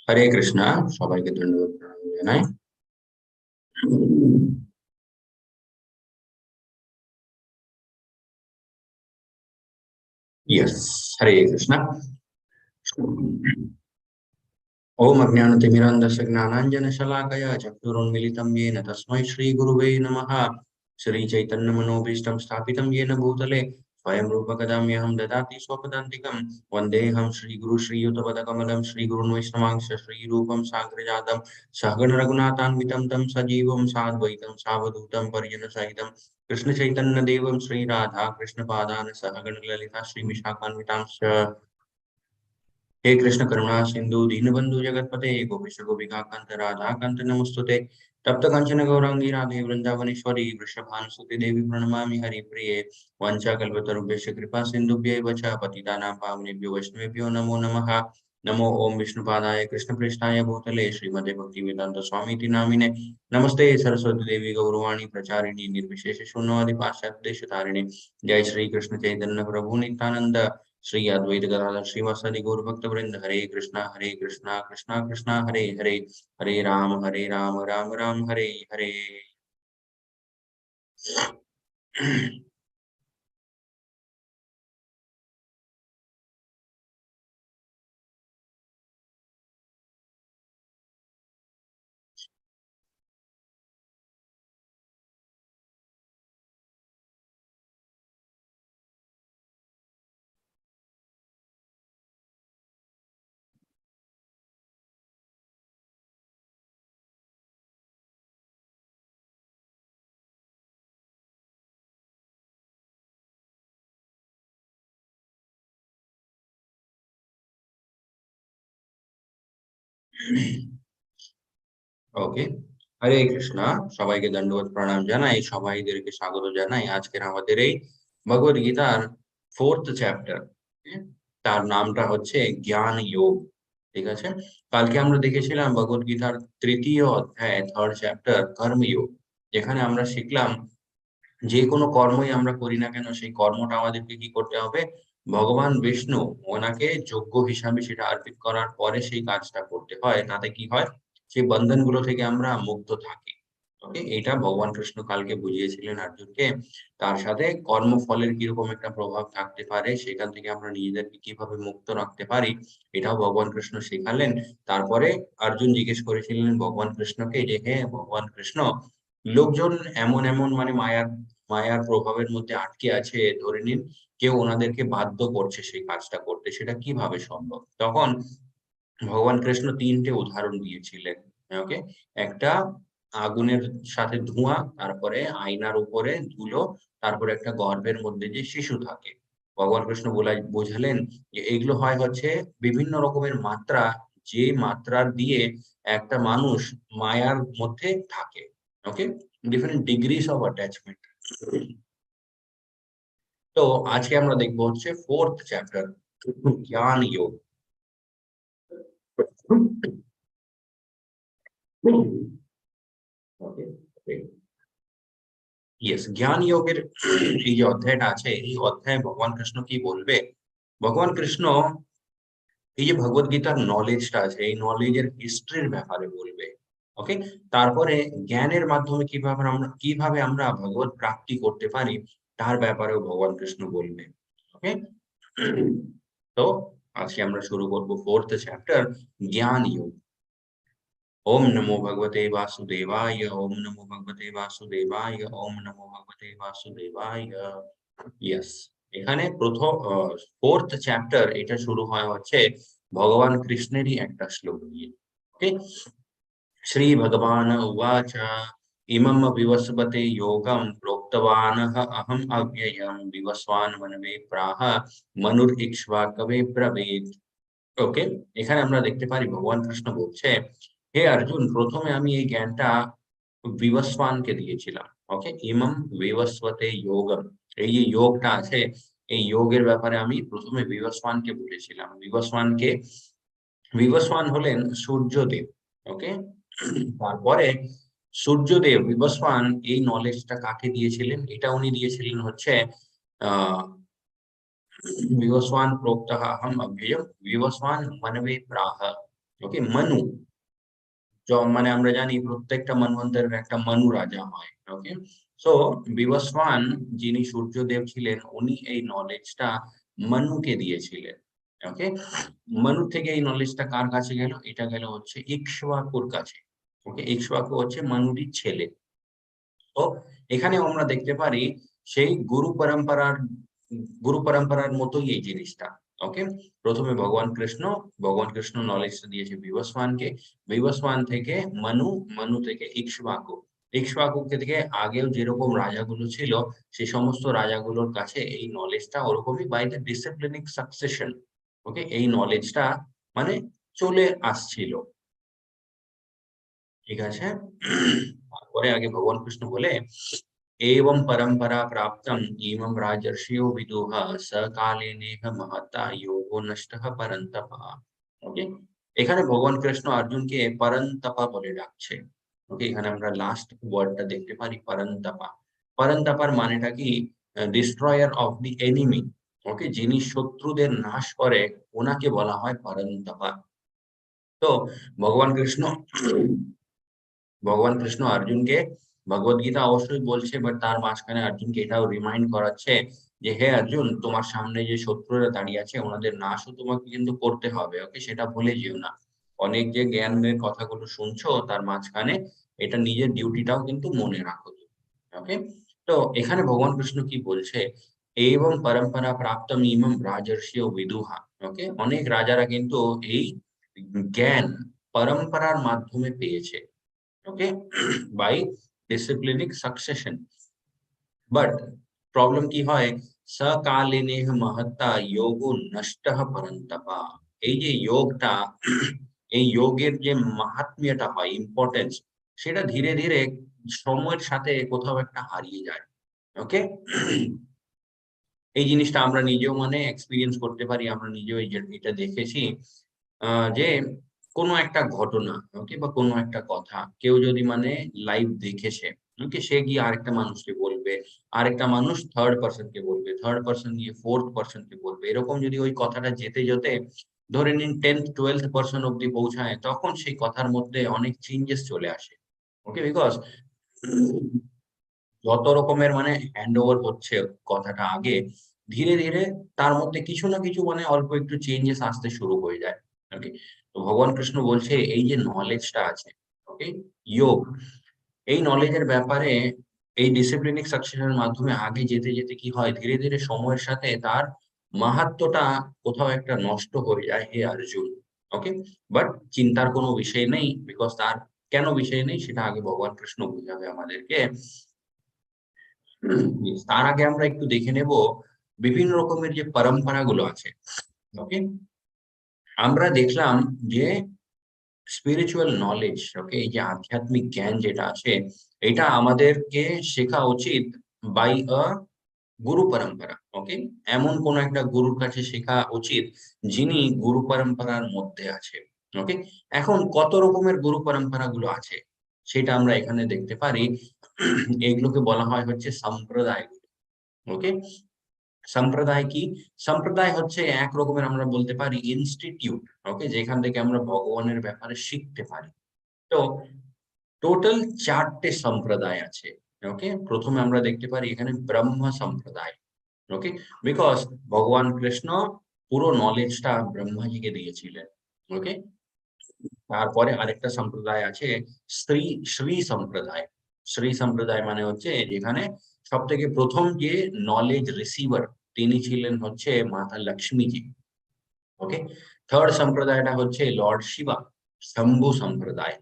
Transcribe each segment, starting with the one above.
হরে কৃষ্ণা, সবাইকে ধন্যবাদ জানাই। यस, हरे कृष्णा। ओम अज्ञानतिमिरन्धस्य ज्ञानाञ्जनशलाकया चक्षुरुन्मिलितं येन तस्मै श्रीगुरुवे नमः। श्रीचैतन्यमनोभीष्टं स्थापितं येन भूतले स्वयं रूपकदाम्यहं ददाति स्वपदान्तिकं। वन्देऽहं श्रीगुरु श्रीयुतपदकमलं श्रीगुरुन् वैष्णवांश्च श्रीरूपं साग्रजातं सहगण रघुनाथान्वितं तं सजीवं साद्वैतं सावधूतं परिजनसहितं कृष्णचैतन्यदेवं श्रीराधा कृष्णपादान् सहगण ललिता श्रीविशाखान्वितांश्च। हे कृष्ण करुणा सिंधु दीनबंधु जगतपते गोपेश गोपिका कांत राधा कांत नमस्तुते। तप्त कांचन गौरांगी राधे वृंदावनेश्वरी वृषभानुसुते देवी प्रणमामि हरिप्रिये। वंशाकल्पतरुभ्यश्च कृपा सिन्धुभ्यैव च पतितानां पावनेभ्यो वैष्णवेभ्यो नमो नमः। नमो ओम विष्णुपादाय कृष्णप्रेष्ठाय भूतले श्रीमते भक्तिवेदांत स्वामीति नामिने। नमस्ते सरस्वती देवी गौरवाणी प्रचारिणी निर्विशेष शून्यवादी पाश्चात्य देशतारिणे। जय श्री कृष्ण चैतन्य प्रभु नित्यानंद श्री अद्वैत गदाधर श्रीवासादि गौर भक्त वृंद। हरे कृष्णा कृष्णा कृष्णा हरे हरे, हरे राम राम राम हरे हरे। ওকে, হরে কৃষ্ণা, সবাইকে দণ্ডবত প্রণাম জানাই, সবাইদেরকে স্বাগত জানাই আজকের আমাদের এই ভগবদ গীতার 4th চ্যাপ্টার। তার নামটা হচ্ছে জ্ঞান যোগ। ঠিক আছে, কালকে আমরা দেখেছিলাম ভগবদ গীতার 3য় অধ্যায় 3rd চ্যাপ্টার কর্মযোগ, যেখানে আমরা শিখলাম যে কোনো কর্মই আমরা করি না কেন সেই কর্মটা আমাদেরকে কি করতে হবে, ভগবান বিষ্ণু ওনাকে যোগ্য হিসাবে সেটা অর্পিত করার পরে সেই কাজটা করতে হয়। তাতে কি হয়, সেই বন্ধনগুলো থেকে আমরা মুক্ত থাকি। ওকে, এটা ভগবান কৃষ্ণ কালকে বুঝিয়েছিলেন অর্জুনকে। তার সাথে কর্মফলের কিরকম একটা প্রভাব থাকতে পারে, সেখান থেকে আমরা নিজেদেরকে কিভাবে মুক্ত রাখতে পারি, এটাও ভগবান কৃষ্ণ শেখালেন। তারপরে অর্জুন জিজ্ঞেস করেছিলেন ভগবান কৃষ্ণকে যে হে ভগবান কৃষ্ণ, লোকজন এমন এমন মানে মায়ার মায়ার প্রভাবের মধ্যে আটকে আছে, ধরে নিন কেউ ওনাদেরকে বাধ্য করছে সেই কাজটা করতে, সেটা কিভাবে সম্ভব? তখন ভগবান কৃষ্ণ 3টে উদাহরণ দিয়েছিলেন। ওকে, একটা আগুনের সাথে ধোঁয়া, তারপরে আয়নার উপরে ধুলো, তারপরে একটা গর্ভের মধ্যে যে শিশু থাকে। ভগবান কৃষ্ণ বোঝালেন যে এগুলো হয় হচ্ছে বিভিন্ন রকমের মাত্রা, যে মাত্রার দিয়ে একটা মানুষ মায়ার মধ্যে থাকে। ওকে, ডিফারেন্ট ডিগ্রিস অফ অ্যাটাচমেন্ট। তো আজকে আমরা দেখবো হচ্ছে 4th চ্যাপ্টার জ্ঞান যোগ। ইয়েস, জ্ঞান যোগের এই যে অধ্যায়টা আছে, এই অধ্যায়ে ভগবান কৃষ্ণ কি বলবে? ভগবান কৃষ্ণ এই যে ভগবত গীতার নলেজটা আছে, এই নলেজের হিস্ট্রির ব্যাপারে বলবে। ওকে, তারপরে জ্ঞানের মাধ্যমে কিভাবে আমরা ভগবত প্রাপ্তি করতে পারি তার ব্যাপারেও ভগবান কৃষ্ণ বলবে। ওকে, তো আজকে আমরা শুরু করব 4th চ্যাপ্টার জ্ঞান যোগ। ओम नमो भगवते वासुदेवाय, ओम नमो भगवते वासुदेवाय, ओम नमो भगवते वासुदेवाय। यस, এখানে প্রথম 4th চ্যাপ্টার এটা শুরু হয় হচ্ছে ভগবান কৃষ্ণেরই একটা শ্লোক দিয়ে। ওকে, श्री भगवान उवाच इमं विवस्वते योगं प्रोक्तवानः अहम् अव्ययं विवस्वान् मनवे प्राह मनुर्इक्ष्वाकवे ब्रवीत्। ওকে, এখানে আমরা দেখতে পারি ভগবান কৃষ্ণ বলছে, হে অর্জুন, প্রথমে আমি এই জ্ঞানটা বিবস্বানকে দিয়েছিলাম। ওকে, ইমম বিবস্বতে যোগম, এই যে যোগটা আছে, এই যোগের ব্যাপারে আমি প্রথমে বিবস্বানকে বলেছিলাম। বিবস্বান হলেন সূর্যদেব। ওকে, তারপরে সূর্যদেব বিবস্বান এই নলেজটা কাকে দিয়েছিলেন? এটা উনি দিয়েছিলেন হচ্ছে আহ विवस्वान् प्रोक्तः अहम् अव्ययम् विवस्वान् मनवे प्राह। ওকে, মনু, মানে আমরা জানি প্রত্যেকটা মন্বন্তরের একটা মনু রাজা হয়। ওকে, সো বিবস্বান যিনি সূর্যদেব ছিলেন, উনি এই নলেজটা মনুকে দিয়েছিলেন। ওকে, মনু থেকে এই নলেজটা কার কাছে গেল? এটা গেল হচ্ছে ইক্ষ্বাকুর কাছে। ওকে, ইক্ষ্বাকু হচ্ছে মনুরই ছেলে। তো এখানে আমরা দেখতে পারি সেই গুরু পরম্পরার মতোই এই জিনিসটা। ওকে, প্রথমে ভগবান কৃষ্ণ নলেজটা দিয়েছে বিবস্বানকে, বিবস্বান থেকে মনু, মনু থেকে ইক্ষ্বাকু, ইক্ষ্বাকু থেকে আগেও যেরকম রাজাগুলো ছিল সেই সমস্ত রাজাগুলোর কাছে এই নলেজটা ওরকমই বাই দ্য ডিসিপ্লিনিক সাকসেশন। ওকে, এই নলেজটা মানে চলে আসছিল। ঠিক আছে, তারপরে আগে ভগবান কৃষ্ণ বলে, एवं परंपरा प्राप्तम इमं राजर्षियो विदुः सकालेनेह महता योगो नष्टः परन्तप। ওকে, এখানে ভগবান কৃষ্ণ অর্জুনকে পরন্তপা বলে ডাকছে। ওকে, এখানে আমরা লাস্ট ওয়ার্ডটা দেখতে পারি পরন্তপা। পরন্তপার মানেটা কি? Destroyer of the enemy. Okay, যিনি শত্রুদের নাশ করে ওনাকে বলা হয় পরন্তপা। তো ভগবান কৃষ্ণ ভগবান কৃষ্ণ অর্জুনকে ভগবত গীতা অবশ্যই বলছে, বাট তার মাঝখানে অর্জুনকে এটাও রিমাইন্ড করাচ্ছে যে হে অর্জুন, তোমার সামনে যে শত্রুরা দাঁড়িয়ে আছে ওনাদের নাশও তোমাকে কিন্তু করতে হবে। ওকে, সেটা ভুলে যেও না। অনেক যে জ্ঞানের কথাগুলো শুনছো তার মাঝখানে এটা নিজের ডিউটিটাও কিন্তু মনে রাখো। ওকে, তো এখানে ভগবান কৃষ্ণ কি বলছে, এবং পরম্পরা প্রাপ্তম ইমম রাজর্ষিয় বিদুহা। ওকে, অনেক রাজারা কিন্তু এই জ্ঞান পরম্পরার মাধ্যমে পেয়েছে। okay, by disciplinic succession, but problem কি হয়, সকালিনেহ মহত্তা যোগো নষ্টঃ পরন্তপা। এই যে যোগটা, এই যোগের যে মাহাত্ম্যটা হয়, ইম্পর্টেন্স, সেটা ধীরে ধীরে সময়ের সাথে কোথাও একটা হারিয়ে যায়। ওকে, এই জিনিসটা আমরা নিজেও মানে এক্সপিরিয়েন্স করতে পারি, আমরা নিজেও এটা দেখেছি। যে কোনো একটা ঘটনা, ওকে, বা কোনো একটা কথা কেউ যদি মানে লাইভ দেখেছে, ওকে, সে গিয়ে আরেকটা মানুষকে বলবে, আরেকটা মানুষ থার্ড পার্সন কে বলবে, থার্ড পার্সন গিয়ে ফোর্থ পার্সন কে বলবে, এরকম যদি ওই কথাটা যেতে যেতে ধরে নিন 10th 12th পার্সন অব্দি পৌঁছায়, তখন সেই কথার মধ্যে অনেক চেঞ্জেস চলে আসে। ওকে, বিকজ যত রকমের মানে হ্যান্ড ওভার হচ্ছে কথাটা আগে, ধীরে ধীরে তার মধ্যে কিছু না কিছু মানে অল্প একটু চেঞ্জেস আসতে শুরু হয়ে যায়। ওকে, তো ভগবান কৃষ্ণ বলছে এই যে নলেজটা আছে, ওকে, যোগ, এই নলেজের ব্যাপারে এই ডিসিপ্লিনিক সাকসেশনের মাধ্যমে আগে যেতে যেতে কি হয়, ধীরে ধীরে সময়ের সাথে তার মাহাত্ম্যটা কোথাও একটা নষ্ট হয়ে যায় হে অর্জুন। ওকে, বাট চিন্তার কোনো বিষয় নেই, বিকজ তার কেন বিষয় নেই সেটা আগে ভগবান কৃষ্ণ বুঝাবে আমাদেরকে। তার আগে আমরা একটু দেখে নেব বিভিন্ন রকমের যে পরম্পরা গুলো আছে। ওকে, আমরা দেখলাম যে স্পিরিচুয়াল নলেজ, ওকে, এই যে আধ্যাত্মিক জ্ঞান যেটা আছে, এটা আমাদেরকে শেখা উচিত বাই আ গুরু পরম্পরা। ওকে, এমন কোন একটা গুরুর কাছে শেখা উচিত যিনি গুরু পরম্পরার মধ্যে আছে। ওকে, এখন কত রকমের গুরু পরম্পরা গুলো আছে সেটা আমরা এখানে দেখতে পারি। এগুলোকে বলা হয় হচ্ছে সম্প্রদায়। ওকে, সম্প্রদায় কি? সম্প্রদায় হচ্ছে এক রকমের আমরা বলতে পারি ইনস্টিটিউট। ওকে, যেখান থেকে আমরা ভগবানের ব্যাপারে শিখতে পারি। তো টোটাল 4টে সম্প্রদায় আছে। ওকে, প্রথমে আমরা দেখতে পারি এখানে ব্রহ্ম সম্প্রদায়। ওকে, বিকজ ভগবান কৃষ্ণ পুরো নলেজটা ব্রহ্মাজিকে দিয়েছিলেন। ওকে, তারপরে আরেকটা সম্প্রদায় আছে শ্রী শ্রী সম্প্রদায়। শ্রী সম্প্রদায় মানে হচ্ছে যেখানে সব থেকে প্রথম যে নলেজ রিসিভার, তিনি ছিলেন হচ্ছে মাতা লক্ষ্মীজি। ওকে, থার্ড সম্প্রদায়টা হচ্ছে লর্ড শিবা, শম্ভু সম্প্রদায়।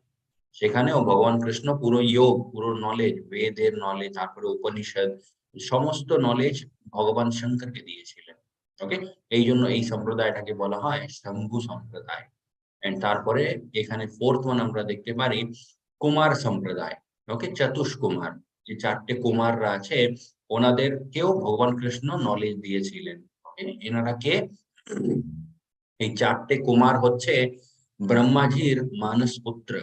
সেখানেও ভগবান কৃষ্ণ পুরো যোগ, পুরো নলেজ, বেদের নলেজ, তারপরে উপনিষদ, সমস্ত নলেজ ভগবান শঙ্করকে দিয়েছিলেন। ওকে, এই জন্য এই সম্প্রদায়টাকে বলা হয় শম্ভু সম্প্রদায়। এন্ড তারপরে এখানে ফোর্থ ওয়ান আমরা দেখতে পারি কুমার সম্প্রদায়। ওকে, চতুষ্কুমার, যে চারটে কুমাররা আছে ওনাদেরকেও ভগবান কৃষ্ণ নলেজ দিয়েছিলেন। ওকে, এনারা কে? এই চারটে কুমার হচ্ছে ব্রহ্মাজির মানস পুত্র।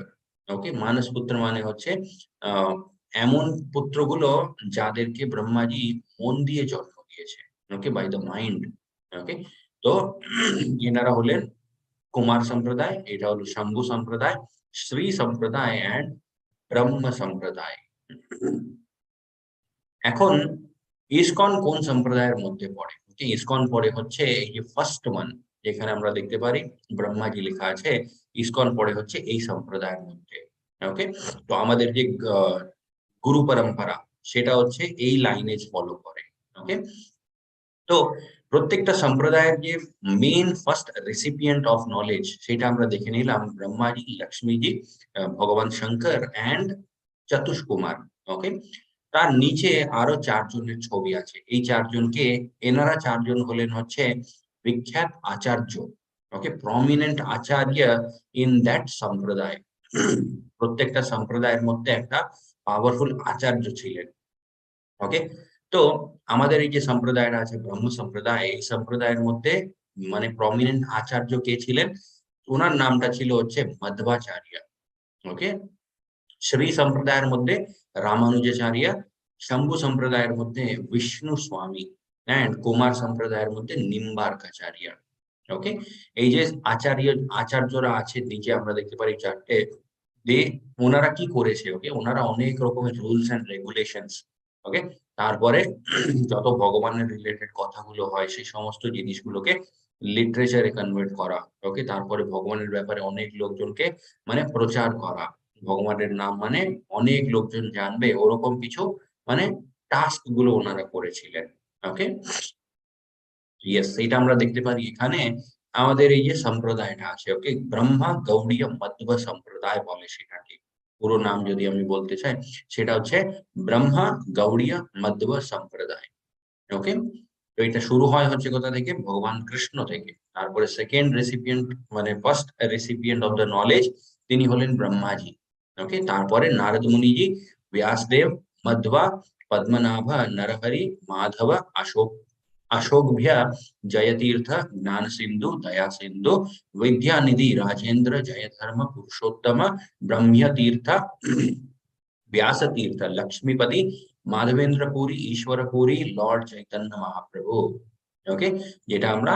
ওকে, মানস পুত্র মানে হচ্ছে আহ এমন পুত্রগুলো যাদেরকে ব্রহ্মাজি মন দিয়ে জন্ম দিয়েছে। ওকে, বাই দ্য মাইন্ড। ওকে, তো এনারা হলেন কুমার সম্প্রদায়, এটা হলো শম্ভু সম্প্রদায়, শ্রী সম্প্রদায় এন্ড ব্রহ্ম সম্প্রদায়। এখন ইসকন কোন সম্প্রদায়ের মধ্যে পড়ে? ইসকন পড়ে হচ্ছে এই যে ফার্স্ট ওয়ান, যেখানে আমরা দেখতে পারি ব্রহ্মাজি লেখা আছে, ইসকন পড়ে হচ্ছে এই সম্প্রদায়ের মধ্যে। ওকে, তো আমাদের যে গুরু পরম্পরা সেটা হচ্ছে এই লাইনেজ ফলো করে। ওকে, তো প্রত্যেকটা সম্প্রদায়ের যে main first recipient of knowledge সেটা আমরা দেখে নিলাম, ব্রহ্মাজি, লক্ষ্মীজি, ভগবান শঙ্কর এন্ড চতুষ্কুমার। ওকে, তার নিচে আরো চারজনের ছবি আছে। এই চারজনকে, এনারা চারজন হলেন হচ্ছে বিখ্যাত আচার্য। ওকে, প্রমিনেন্ট আচার্য ইন দ্যাট সম্প্রদায়। প্রত্যেকটা সম্প্রদায়ের মধ্যে একটা পাওয়ারফুল আচার্য ছিলেন। ওকে, তো আমাদের এই যে সম্প্রদায়টা আছে ব্রহ্ম সম্প্রদায়, এই সম্প্রদায়ের মধ্যে মানে প্রমিনেন্ট আচার্য কে ছিলেন? ওনার নামটা ছিল হচ্ছে মধ্বাচার্য। ওকে, শ্রী সম্প্রদায়ের মধ্যে রামানুজাচার্য, শম্ভু সম্প্রদায়ের মধ্যে বিষ্ণু স্বামী এন্ড কুমার সম্প্রদায়ের মধ্যে নিম্বার্কাচার্য। ওকে, এই যে আচার্যরা আছে নিচে আমরা দেখতে পারি চারটে, যে ওনারা কি করেছে? ওকে, ওনারা অনেক রকমের রুলস এন্ড রেগুলেশনস, ওকে, তারপরে যত ভগবানের রিলেটেড কথাগুলো হয় সেই সমস্ত জিনিসগুলোকে লিটারেচারে কনভার্ট করা। ওকে, তারপরে ভগবানের ব্যাপারে অনেক লোকজনকে মানে প্রচার করা, ভগবানের নাম মানে অনেক লোকজন জানবে, ওরকম কিছু মানে টাস্ক গুলো ওনারা করেছিলেন। ওকে, ইয়েস, এটা আমরা দেখতে পারি এখানে আমাদের এই যে সম্প্রদায়টা আছে। ওকে, ব্রহ্মা গৌড়ীয় মধ্ব সম্প্রদায় বলে সেটাকে। পুরো নাম যদি আমি বলতে চাই সেটা হচ্ছে ব্রহ্মা গৌড়ীয় মধ্ব সম্প্রদায়। ওকে, তো এটা শুরু হয় হচ্ছে কোথা থেকে? ভগবান কৃষ্ণ থেকে। তারপরে সেকেন্ড রেসিপিয়েন্ট মানে first recipient of the knowledge তিনি হলেন ব্রহ্মাজি। ওকে, তারপরে নারদ মুনিজি, ব্যাসদেব, মধ্বা, পদ্মনাভ, নরহরি, মাধব, अशोकभ्य जयतीर्थ, ज्ञान सिंधु, दया सिंधु, विद्यानिधि, राजेंद्र, जय धर्म, पुरुषोत्तम, ब्रह्म तीर्थ, व्यास तीर्थ, लक्ष्मीपति, माधवेंद्र पुरी, ईश्वर पुरी, लॉर्ड चैतन्य महाप्रभु। ওকে, যেটা আমরা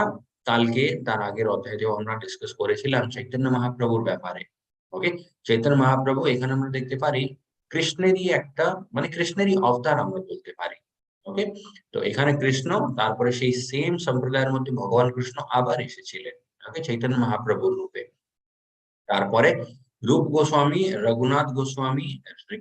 কালকে তার আগের অধ্যায়েও আমরা ডিসকাস করেছিলাম চৈতন্য মহাপ্রভুর ব্যাপারে। ওকে, চৈতন্য মহাপ্রভু এখানে আমরা দেখতে পারি কৃষ্ণেরই একটা মানে কৃষ্ণেরই অবতার আমরা বলতে পারি। ওকে, তো এখানে কৃষ্ণ, তারপরে সেই সেম সম্প্রদায়ের মধ্যে ভগবান কৃষ্ণ আবার এসেছিলেন। ওকে, চৈতন্য মহাপ্রভুর রূপে। তারপরে রূপ গোস্বামী, রঘুনাথ গোস্বামী,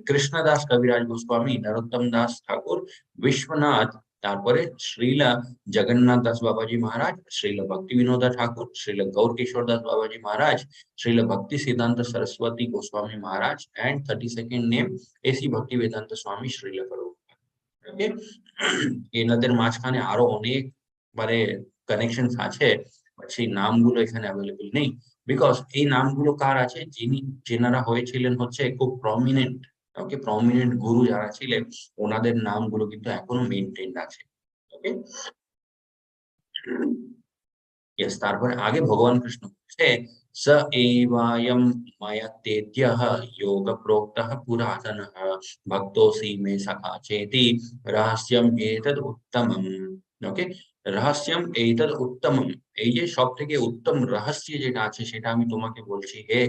কৃষ্ণদাস কবিরাজ গোস্বামী, নরোত্তম দাস ঠাকুর, বিশ্বনাথ, তারপরে শ্রীলা জগন্নাথ দাস বাবাজি মহারাজ, শ্রীলা ভক্তি বিনোদা ঠাকুর, শ্রীলা গৌর কিশোর দাস বাবাজি মহারাজ, শ্রীলা ভক্তি সিদ্ধান্ত সরস্বতী গোস্বামী মহারাজ এন্ড 32nd নেম এসি ভক্তি বেদান্ত স্বামী শ্রীলা প্রভুপাদ। ওকে, এনাদের মাঝখানে আরো অনেক মানে কানেকশন আছে, বাট সেই নামগুলো এখানে অ্যাভেলেবল নেই। বিকজ এই নামগুলো কার আছে? যেনারা হয়েছিলেন হচ্ছে খুব প্রমিনেন্ট। ওকে, প্রমিনেন্ট গুরু যারা ছিলেন ওনাদের নামগুলো কিন্তু এখনো মেইনটেইনড আছে। ওকে, ইয়েস, তারপরে আগে ভগবান কৃষ্ণ বলছে স এবায়ম মায়াতেত্যঃ যোগ প্রোক্তঃ পুরাতনঃ ভক্তোসি মে সখা চেতি রহস্যম এতদ উত্তমম। ওকে, রহস্যম এতদ উত্তমম, এই যে সব থেকে উত্তম রহস্য যেটা আছে সেটা আমি তোমাকে বলছি হে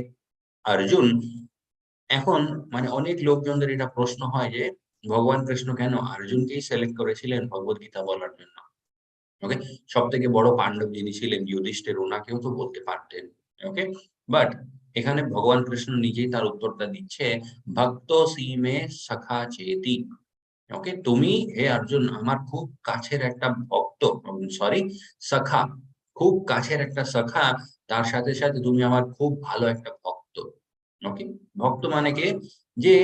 অর্জুন। এখন মানে অনেক লোকজনদের এটা প্রশ্ন হয় যে ভগবান কৃষ্ণ কেন অর্জুনকেই সিলেক্ট করেছিলেন ভগবত গীতা বলার জন্য? ওকে, সব থেকে বড় পাণ্ডব যিনি ছিলেন যুধিষ্ঠির, ওনাকেও তো বলতে পারতেন। ওকে, বাট এখানে ভগবান কৃষ্ণ নিজেই তার উত্তরটা দিচ্ছে ভক্ত সীমে সখা চেতি। ওকে, তুমি হে অর্জুন আমার খুব কাছের একটা ভক্ত, সরি সখা, খুব কাছের একটা সখা, তার সাথে সাথে তুমি আমার খুব ভালো একটা ভক্ত। ওকে, ভক্ত মানে কে, যে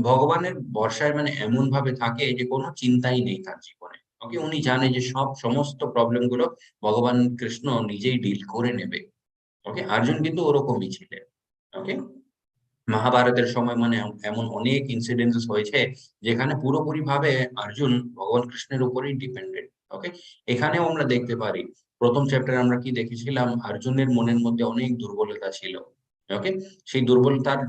ভগবানের ভরসায় মানে এমন ভাবে থাকে যে কোনো চিন্তাই নেই তার জীবনে। ওকে, উনি জানে যে সমস্ত প্রবলেম গুলো ভগবান কৃষ্ণ নিজেই ডিল করে নেবে। ওকে, অর্জুন কিন্তু ওরকমই ছিলেন। ওকে, মহাভারতের সময় মানে এমন অনেক ইনসিডেন্টস হয়েছে যেখানে পুরোপুরি ভাবে অর্জুন ভগবান কৃষ্ণের উপরেই ডিপেন্ডেন্ট। ওকে, এখানেও আমরা দেখতে পারি প্রথম চ্যাপ্টারে আমরা কি দেখেছিলাম, অর্জুনের মনের মধ্যে অনেক দুর্বলতা ছিল। ওকে, সেই দুর্বলতার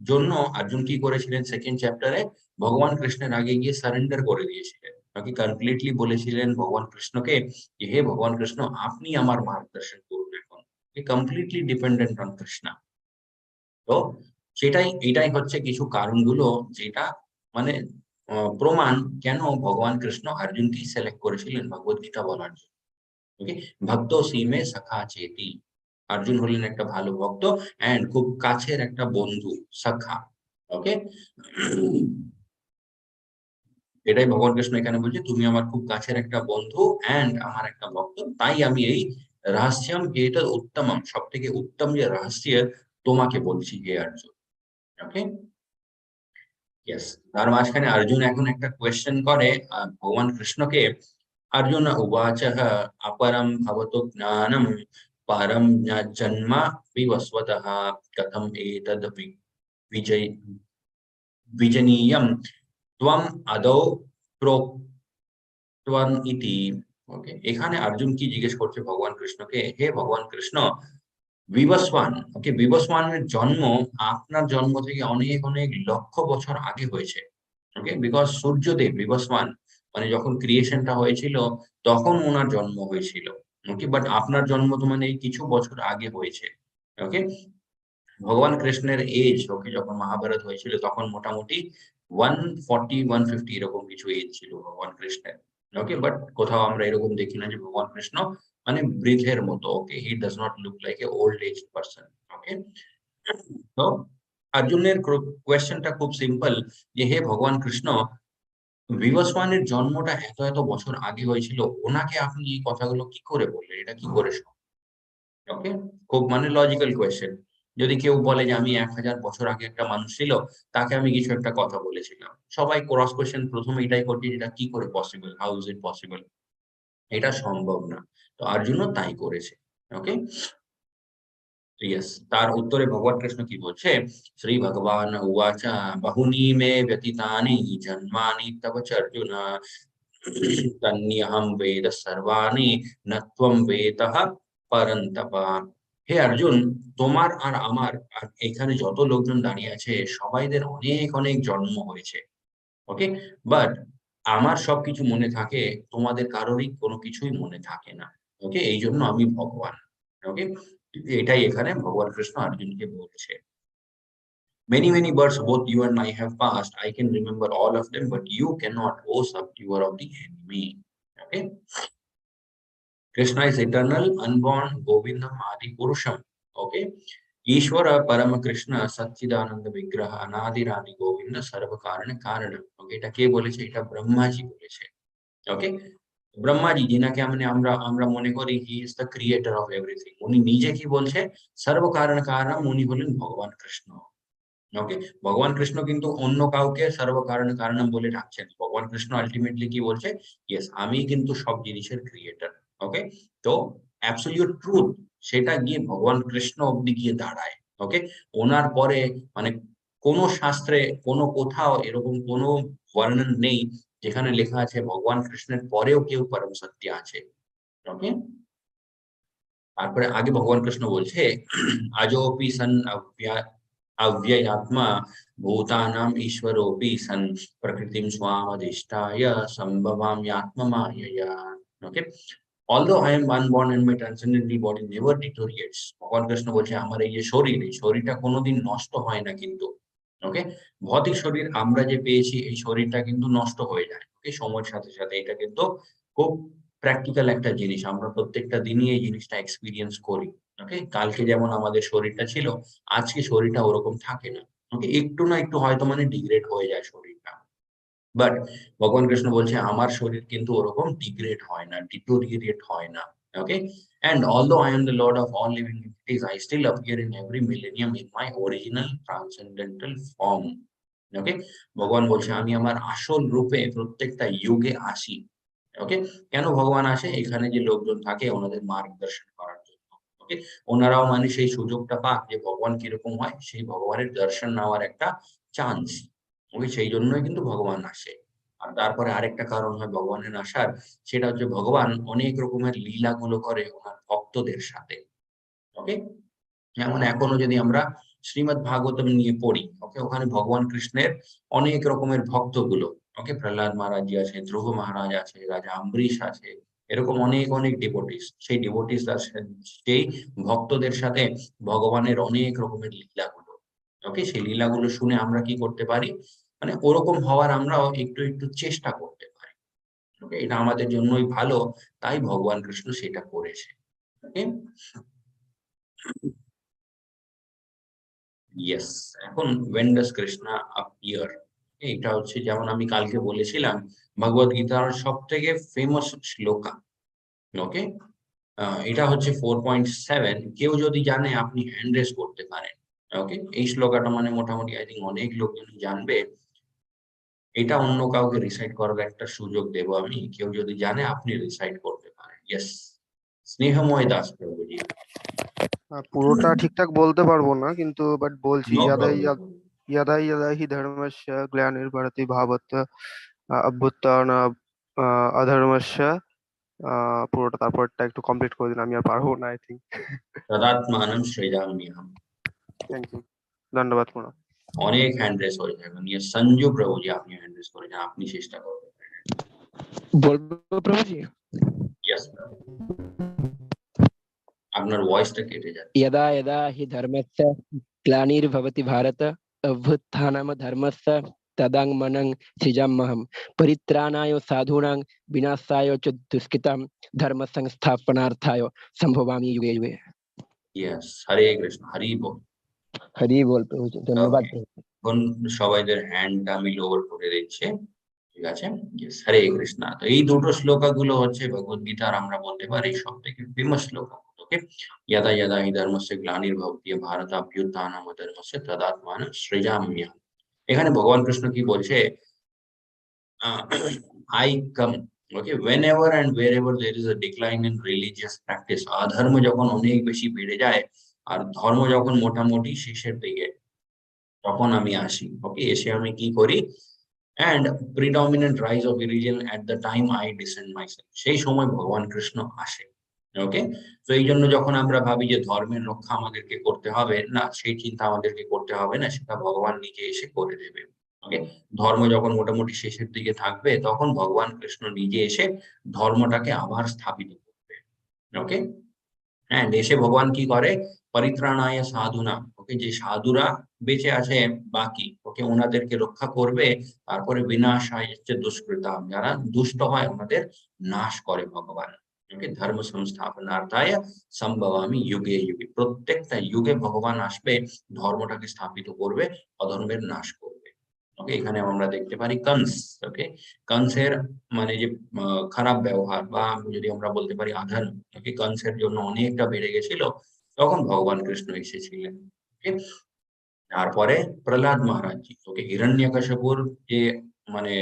জন্য অর্জুন কি করেছিলেন, সেকেন্ড চ্যাপ্টারে ভগবান কৃষ্ণের আগে গিয়ে সারেন্ডার করে দিয়েছিলেন। ওকে, কমপ্লিটলি বলেছিলেন ভগবান কৃষ্ণকে যে, হে ভগবান কৃষ্ণ আপনি আমার মার্গদর্শন করুন এখন। Completely dependent on Krishna. তো এটাই হচ্ছে কিছু কারণগুলো যেটা মানে প্রমাণ কেন ভগবান কৃষ্ণ অর্জুনকেই সিলেক্ট করেছিলেন ভগবত গীতা বলার জন্য। ওকে, ভক্ত সীমে সখা চেতি, অর্জুন হলেন একটা ভালো ভক্ত এন্ড খুব কাছের একটা বন্ধু, সখা। ওকে, এটাই ভগবান কৃষ্ণ এখানে বলছে, তুমি আমার খুব কাছের একটা বন্ধু এন্ড আমার একটা ভক্ত, তাই আমি এই রহস্যম এটা উত্তমম, সব থেকে উত্তম যে রহস্য তোমাকে বলছি হে অর্জুন। ওকে, ইয়েস, তার মাঝখানে অর্জুন এখন একটা কোয়েশ্চেন করে ভগবান কৃষ্ণকে। অর্জুন উবাচঃ अपरं भवतो ज्ञानं परं जन्म विवस्वतः कथम एतद् विजय विजनीयं त्वम् आदौ प्रोक्तवान् इति। ওকে, এখানে অর্জুন কি জিজ্ঞেস করছে ভগবান কৃষ্ণকে, হে ভগবান কৃষ্ণ, বিবস্বান, ওকে, বিবস্বানের জন্ম আপনার জন্ম থেকে অনেক অনেক লক্ষ বছর আগে হয়েছে। ওকে, বিকজ সূর্যদেব বিবস্বান মানে যখন ক্রিয়েশনটা হয়েছিল তখন ওনার জন্ম হয়েছিল। ওকে, বাট আপনার জন্ম তো মানে এই কিছু বছর আগে হয়েছে। ওকে, ভগবান কৃষ্ণের এজ, ওকে, যখন মহাভারত হয়েছিল তখন মোটামুটি 140-150 এরকম কিছু এজ ছিল ভগবান কৃষ্ণের। ওকে, বাট কোথাও আমরা এরকম দেখি না যে ভগবান কৃষ্ণ মানে বৃদ্ধের মতো। Okay, he does not look like a old age person. Okay, তো অর্জুনের কোয়েশ্চেনটা খুব সিম্পল যে, হে ভগবান কৃষ্ণ, বিবস্বানের জন্মটা এত এত বছর আগে হয়েছিল, ওনাকে আপনি এই কথাগুলো কি করে বললেন, এটা কি করে সম্ভব? ওকে, খুব মানে লজিক্যাল কোয়েশ্চেন। যদি কেউ বলে যে আমি 1000 বছর আগে একটা মানুষ ছিল, তাকে আমি কিছু একটা কথা বলেছিলাম, সবাই ক্রস কোয়েশ্চেন প্রথমে এটাই করছে যে এটা কি করে possible, how is it possible, এটা সম্ভব না। তো অর্জুনও তাই করেছে। ওকে, ইয়েস, তার উত্তরে ভগবান কৃষ্ণ কি বলছে, শ্রী ভগবান উবাচ বহুনি মে ব্যতীতানি জন্মানি তব চ অর্জুন তন্যহম বেদ সর্বাণি ন ত্বম বেদঃ পরন্তপ। হে অর্জুন, তোমার আর আমার আর এখানে যত লোকজন দাঁড়িয়ে আছে সবাইদের অনেক অনেক জন্ম হয়েছে। ওকে, বাট আমার সবকিছু মনে থাকে, তোমাদের কারোরই কোনো কিছুই মনে থাকে না। ওকে, এই জন্য আমি ভগবান। ওকে, এটাই এখানে ভগবান কৃষ্ণ অর্জুনকে বলছে। Many, many births both you and I have passed. I can remember all of them, but you cannot. O sub, you are of the enemy. Okay. Krishna is eternal, unborn, Govindam Adi Purusham. Okay. Ishvara Parama Krishna Satchidananda Vigraha Anadirani Govinda Sarva Karana Karana. Okay, এটা কে বলেছে? এটা ব্রহ্মাজি বলেছে। ওকে, ব্রহ্মাজি যিনাকে আমরা আমরা মনে করি he is the creator of everything, উনি নিজে কি বলছে, সর্ব কারণ কারণম, উনি হলেন ভগবান কৃষ্ণ। ওকে, ভগবান কৃষ্ণ কিন্তু অন্য কাউকে সর্ব কারণ কারণম বলে ডাকছেন, ভগবান কৃষ্ণ আলটিমেটলি কি বলছে, ইয়েস আমি কিন্তু সব জিনিসের ক্রিয়েটর। ওকে, তো অ্যাবসলিউট ট্রুথ সেটা গিয়ে ভগবান কৃষ্ণ অব্দি গিয়ে দাঁড়ায়। ওকে, ওনার পরে মানে কোন শাস্ত্রে কোন কোথাও এরকম কোন বর্ণন নেই যেখানে লেখা আছে ভগবান কৃষ্ণের পরেও কেউ পরম সত্য আছে। ওকে, তারপরে আগে ভগবান কৃষ্ণ বলছে আজোপি সন अव्ययात्मा भूतानां ईश्वरोऽपि सन् प्रकृतिं स्वामधिष्ठाय सम्भवाम्यात्ममायया। Okay, although I am unborn and my transcendental body never deteriorates, ভগবান কৃষ্ণ বলছে আমার এই যে শরীর, এই শরীরটা কোনোদিন নষ্ট হয় না কিন্তু। ওকে, ভৌতিক শরীর আমরা যে পেয়েছি এই শরীরটা কিন্তু নষ্ট হয়ে যায়। ওকে, সময়ের সাথে সাথে এটা কিন্তু খুব প্র্যাকটিক্যাল একটা জিনিস, আমরা প্রত্যেকটা দিনই এই জিনিসটা এক্সপেরিয়েন্স করি। ওকে, কালকে যেমন আমাদের শরীরটা ছিল, আজকে শরীরটা ওরকম থাকে না। ওকে, একটু না একটু হয়তো মানে ডিগ্রেড হয়ে যায় শরীরটা। বাট ভগবান কৃষ্ণ বলছে আমার শরীর কিন্তু ওরকম ডিগ্রেড হয় না, ডিটোরিয়েট হয় না। ওকে, and although I am the Lord of all living entities, I still appear in every millennium in my original transcendental form. ওকে, ভগবান বলছে আমি আমার আসল রূপে প্রত্যেকটা যুগে আসি। ওকে, কেন ভগবান আসে? এখানে যে লোকজন থাকে ওনাদের মার্গদর্শন করার জন্য। ওকে, ওনারাও মানে সেই সুযোগটা পাক যে ভগবান কিরকম হয়, সেই ভগবানের দর্শন নেওয়ার একটা চান্স। ওকে, সেই জন্যই কিন্তু ভগবান আসে। আর তারপরে আরেকটা কারণ হয় ভগবানের আসার, সেটা হচ্ছে ভগবান অনেক রকমের লীলাগুলো করে ওনার ভক্তদের সাথে। ওকে, যেমন এখনো যদি আমরা শ্রীমদ্ ভাগবতম নিয়ে পড়ি, ওকে, ওখানে ভগবান কৃষ্ণের অনেক রকমের ভক্তগুলো, ওকে, প্রহ্লাদ মহারাজ আছে, ধ্রুব মহারাজ আছে, রাজা অম্বরীশ আছে, এরকম অনেক অনেক ডিভোটিস। সেই ডিভোটিস সেই ভক্তদের সাথে ভগবানের অনেক রকমের লীলাগুলো। ওকে, সেই লীলাগুলো শুনে আমরা কি করতে পারি, মানে ওরকম হওয়ার আমরাও একটু একটু চেষ্টা করতে পারি। ওকে, এটা আমাদের জন্যই ভালো, তাই ভগবান কৃষ্ণ সেটা করেছে। ওকে, ইয়েস। এখন when does Krishna appear? এটা হচ্ছে যেমন আমি কালকে বলেছিলাম ভগবদ গীতার সবথেকে ফেমাস শ্লোকা। ওকে, এটা হচ্ছে 4.7। কেউ যদি জানে আপনি হ্যান্ড রেজ করতে পারেন। ওকে, এই শ্লোকাটা মানে মোটামুটি আই থিঙ্ক অনেক লোকজন জানবে। এটা অন্য কাউকে রিসাইট করার একটা সুযোগ দেব আমি। কেউ যদি জানে আপনি রিসাইট করতে পারেন। ইয়েস, স্নেহময় দাস প্রভুজি। পুরোটা ঠিকঠাক বলতে পারবো না, কিন্তু বাট বলছি। No ইয়াদা problem. ইয়াদা ইয়াদা হি ধর্মস্য গ্লানির্ভরতি ভাবত অভ্যুত্থান অধর্মস্য। পুরোটা তারপরটা একটু কমপ্লিট করে দিন, আমি আর পারবো না আই থিঙ্ক। তদাত্মানম সৃজাম্যহম। থ্যাংক ইউ, ধন্যবাদ প্রণাম। অনেক হ্যান্ড রেস হয়ে যাবে। নিয়ে সঞ্জু প্রভুজি আপনি হ্যান্ড রেস করেছেন, আপনি চেষ্টা করবেন। বলবো প্রভুজি? ইয়েস, আপনার ভয়েসটা কেটে যাচ্ছে। यदा यदा हि धर्मस्य ग्लानिर्भवति भारत अभ्युत्थानं धर्मस्य तदात्मानं सृजाम्यहं परित्राणाय साधूनां विनाशाय च दुष्कृतां धर्म संस्थापनार्थाय संभवामि युगे युगे। ইয়েস, হরে কৃষ্ণ, হরি বল। हरि बोल प्रभुजी, धन्यवाद ওকে, प्रभु। এখন সবাইদের হ্যান্ডটা আমি লোয়ার করে দিচ্ছি। ঠিক আছে, ইয়েস, হরে কৃষ্ণ। তো এই দুটো শ্লোকাগুলো হচ্ছে ভগবদ গীতার আমরা বলতে পারি সবথেকে ফেমাস শ্লোকা। ওকে, यदा यदा हि धर्मस्य ग्लानिर्भवति भारत अभ्युत्थानं धर्मस्य तदात्मानं सृजाम्यहम्। এখানে ভগবান কৃষ্ণ কি বলছে, I come, okay, whenever and wherever there is a decline in religious practice, অধর্ম যখন অনেক বেশি বেড়ে যায় আর ধর্ম যখন মোটামুটি শেষের দিকে, তখন আমি আসি। ওকে, এসে আমি কি করি, and predominant rise of religion at the time I descend myself, সেই সময় ভগবান কৃষ্ণ আসে। ওকে, তো এই জন্য যখন আমরা ভাবি যে ধর্মের রক্ষা আমাদেরকে করতে হবে, না, সেই চিন্তা আমাদেরকে করতে হবে না, সেটা ভগবান নিজে এসে করে দেবে। ওকে, ধর্ম যখন মোটামুটি শেষের দিকে থাকবে তখন ভগবান কৃষ্ণ নিজে এসে ধর্মটাকে আবার স্থাপিত করবে। ওকে, হ্যাঁ, দেশে ভগবান কি করে, পরিত্রাণায় সাধুনা, ওকে, যে সাধুরা বেঁচে আছে বাকি, ওকে, ওনাদেরকে রক্ষা করবে। তারপরে বিনাশায় হচ্ছে দুষ্কৃতা, যারা দুষ্ট হয় ওনাদের নাশ করে ভগবান। ওকে, ধর্ম সংস্থাপনার্থায় সম্ভবামি যুগে যুগে, প্রত্যেকটা যুগে ভগবান আসবে, ধর্মটাকে স্থাপিত করবে, অধর্মের নাশ করবে। ওকে, এখানে আমরা দেখতে পারি কংস। ওকে, কংসের মানে যে খারাপ ব্যবহার, বা যদি আমরা বলতে পারি আধর্ম, ওকে, কংসের জন্য অনেকটা বেড়ে গেছিল, তখন ভগবান কৃষ্ণ এসেছিলেন। ওকে, তারপরে প্রহ্লাদ মহারাজজি, ওকে, হিরণ্যকশিপুর যে মানে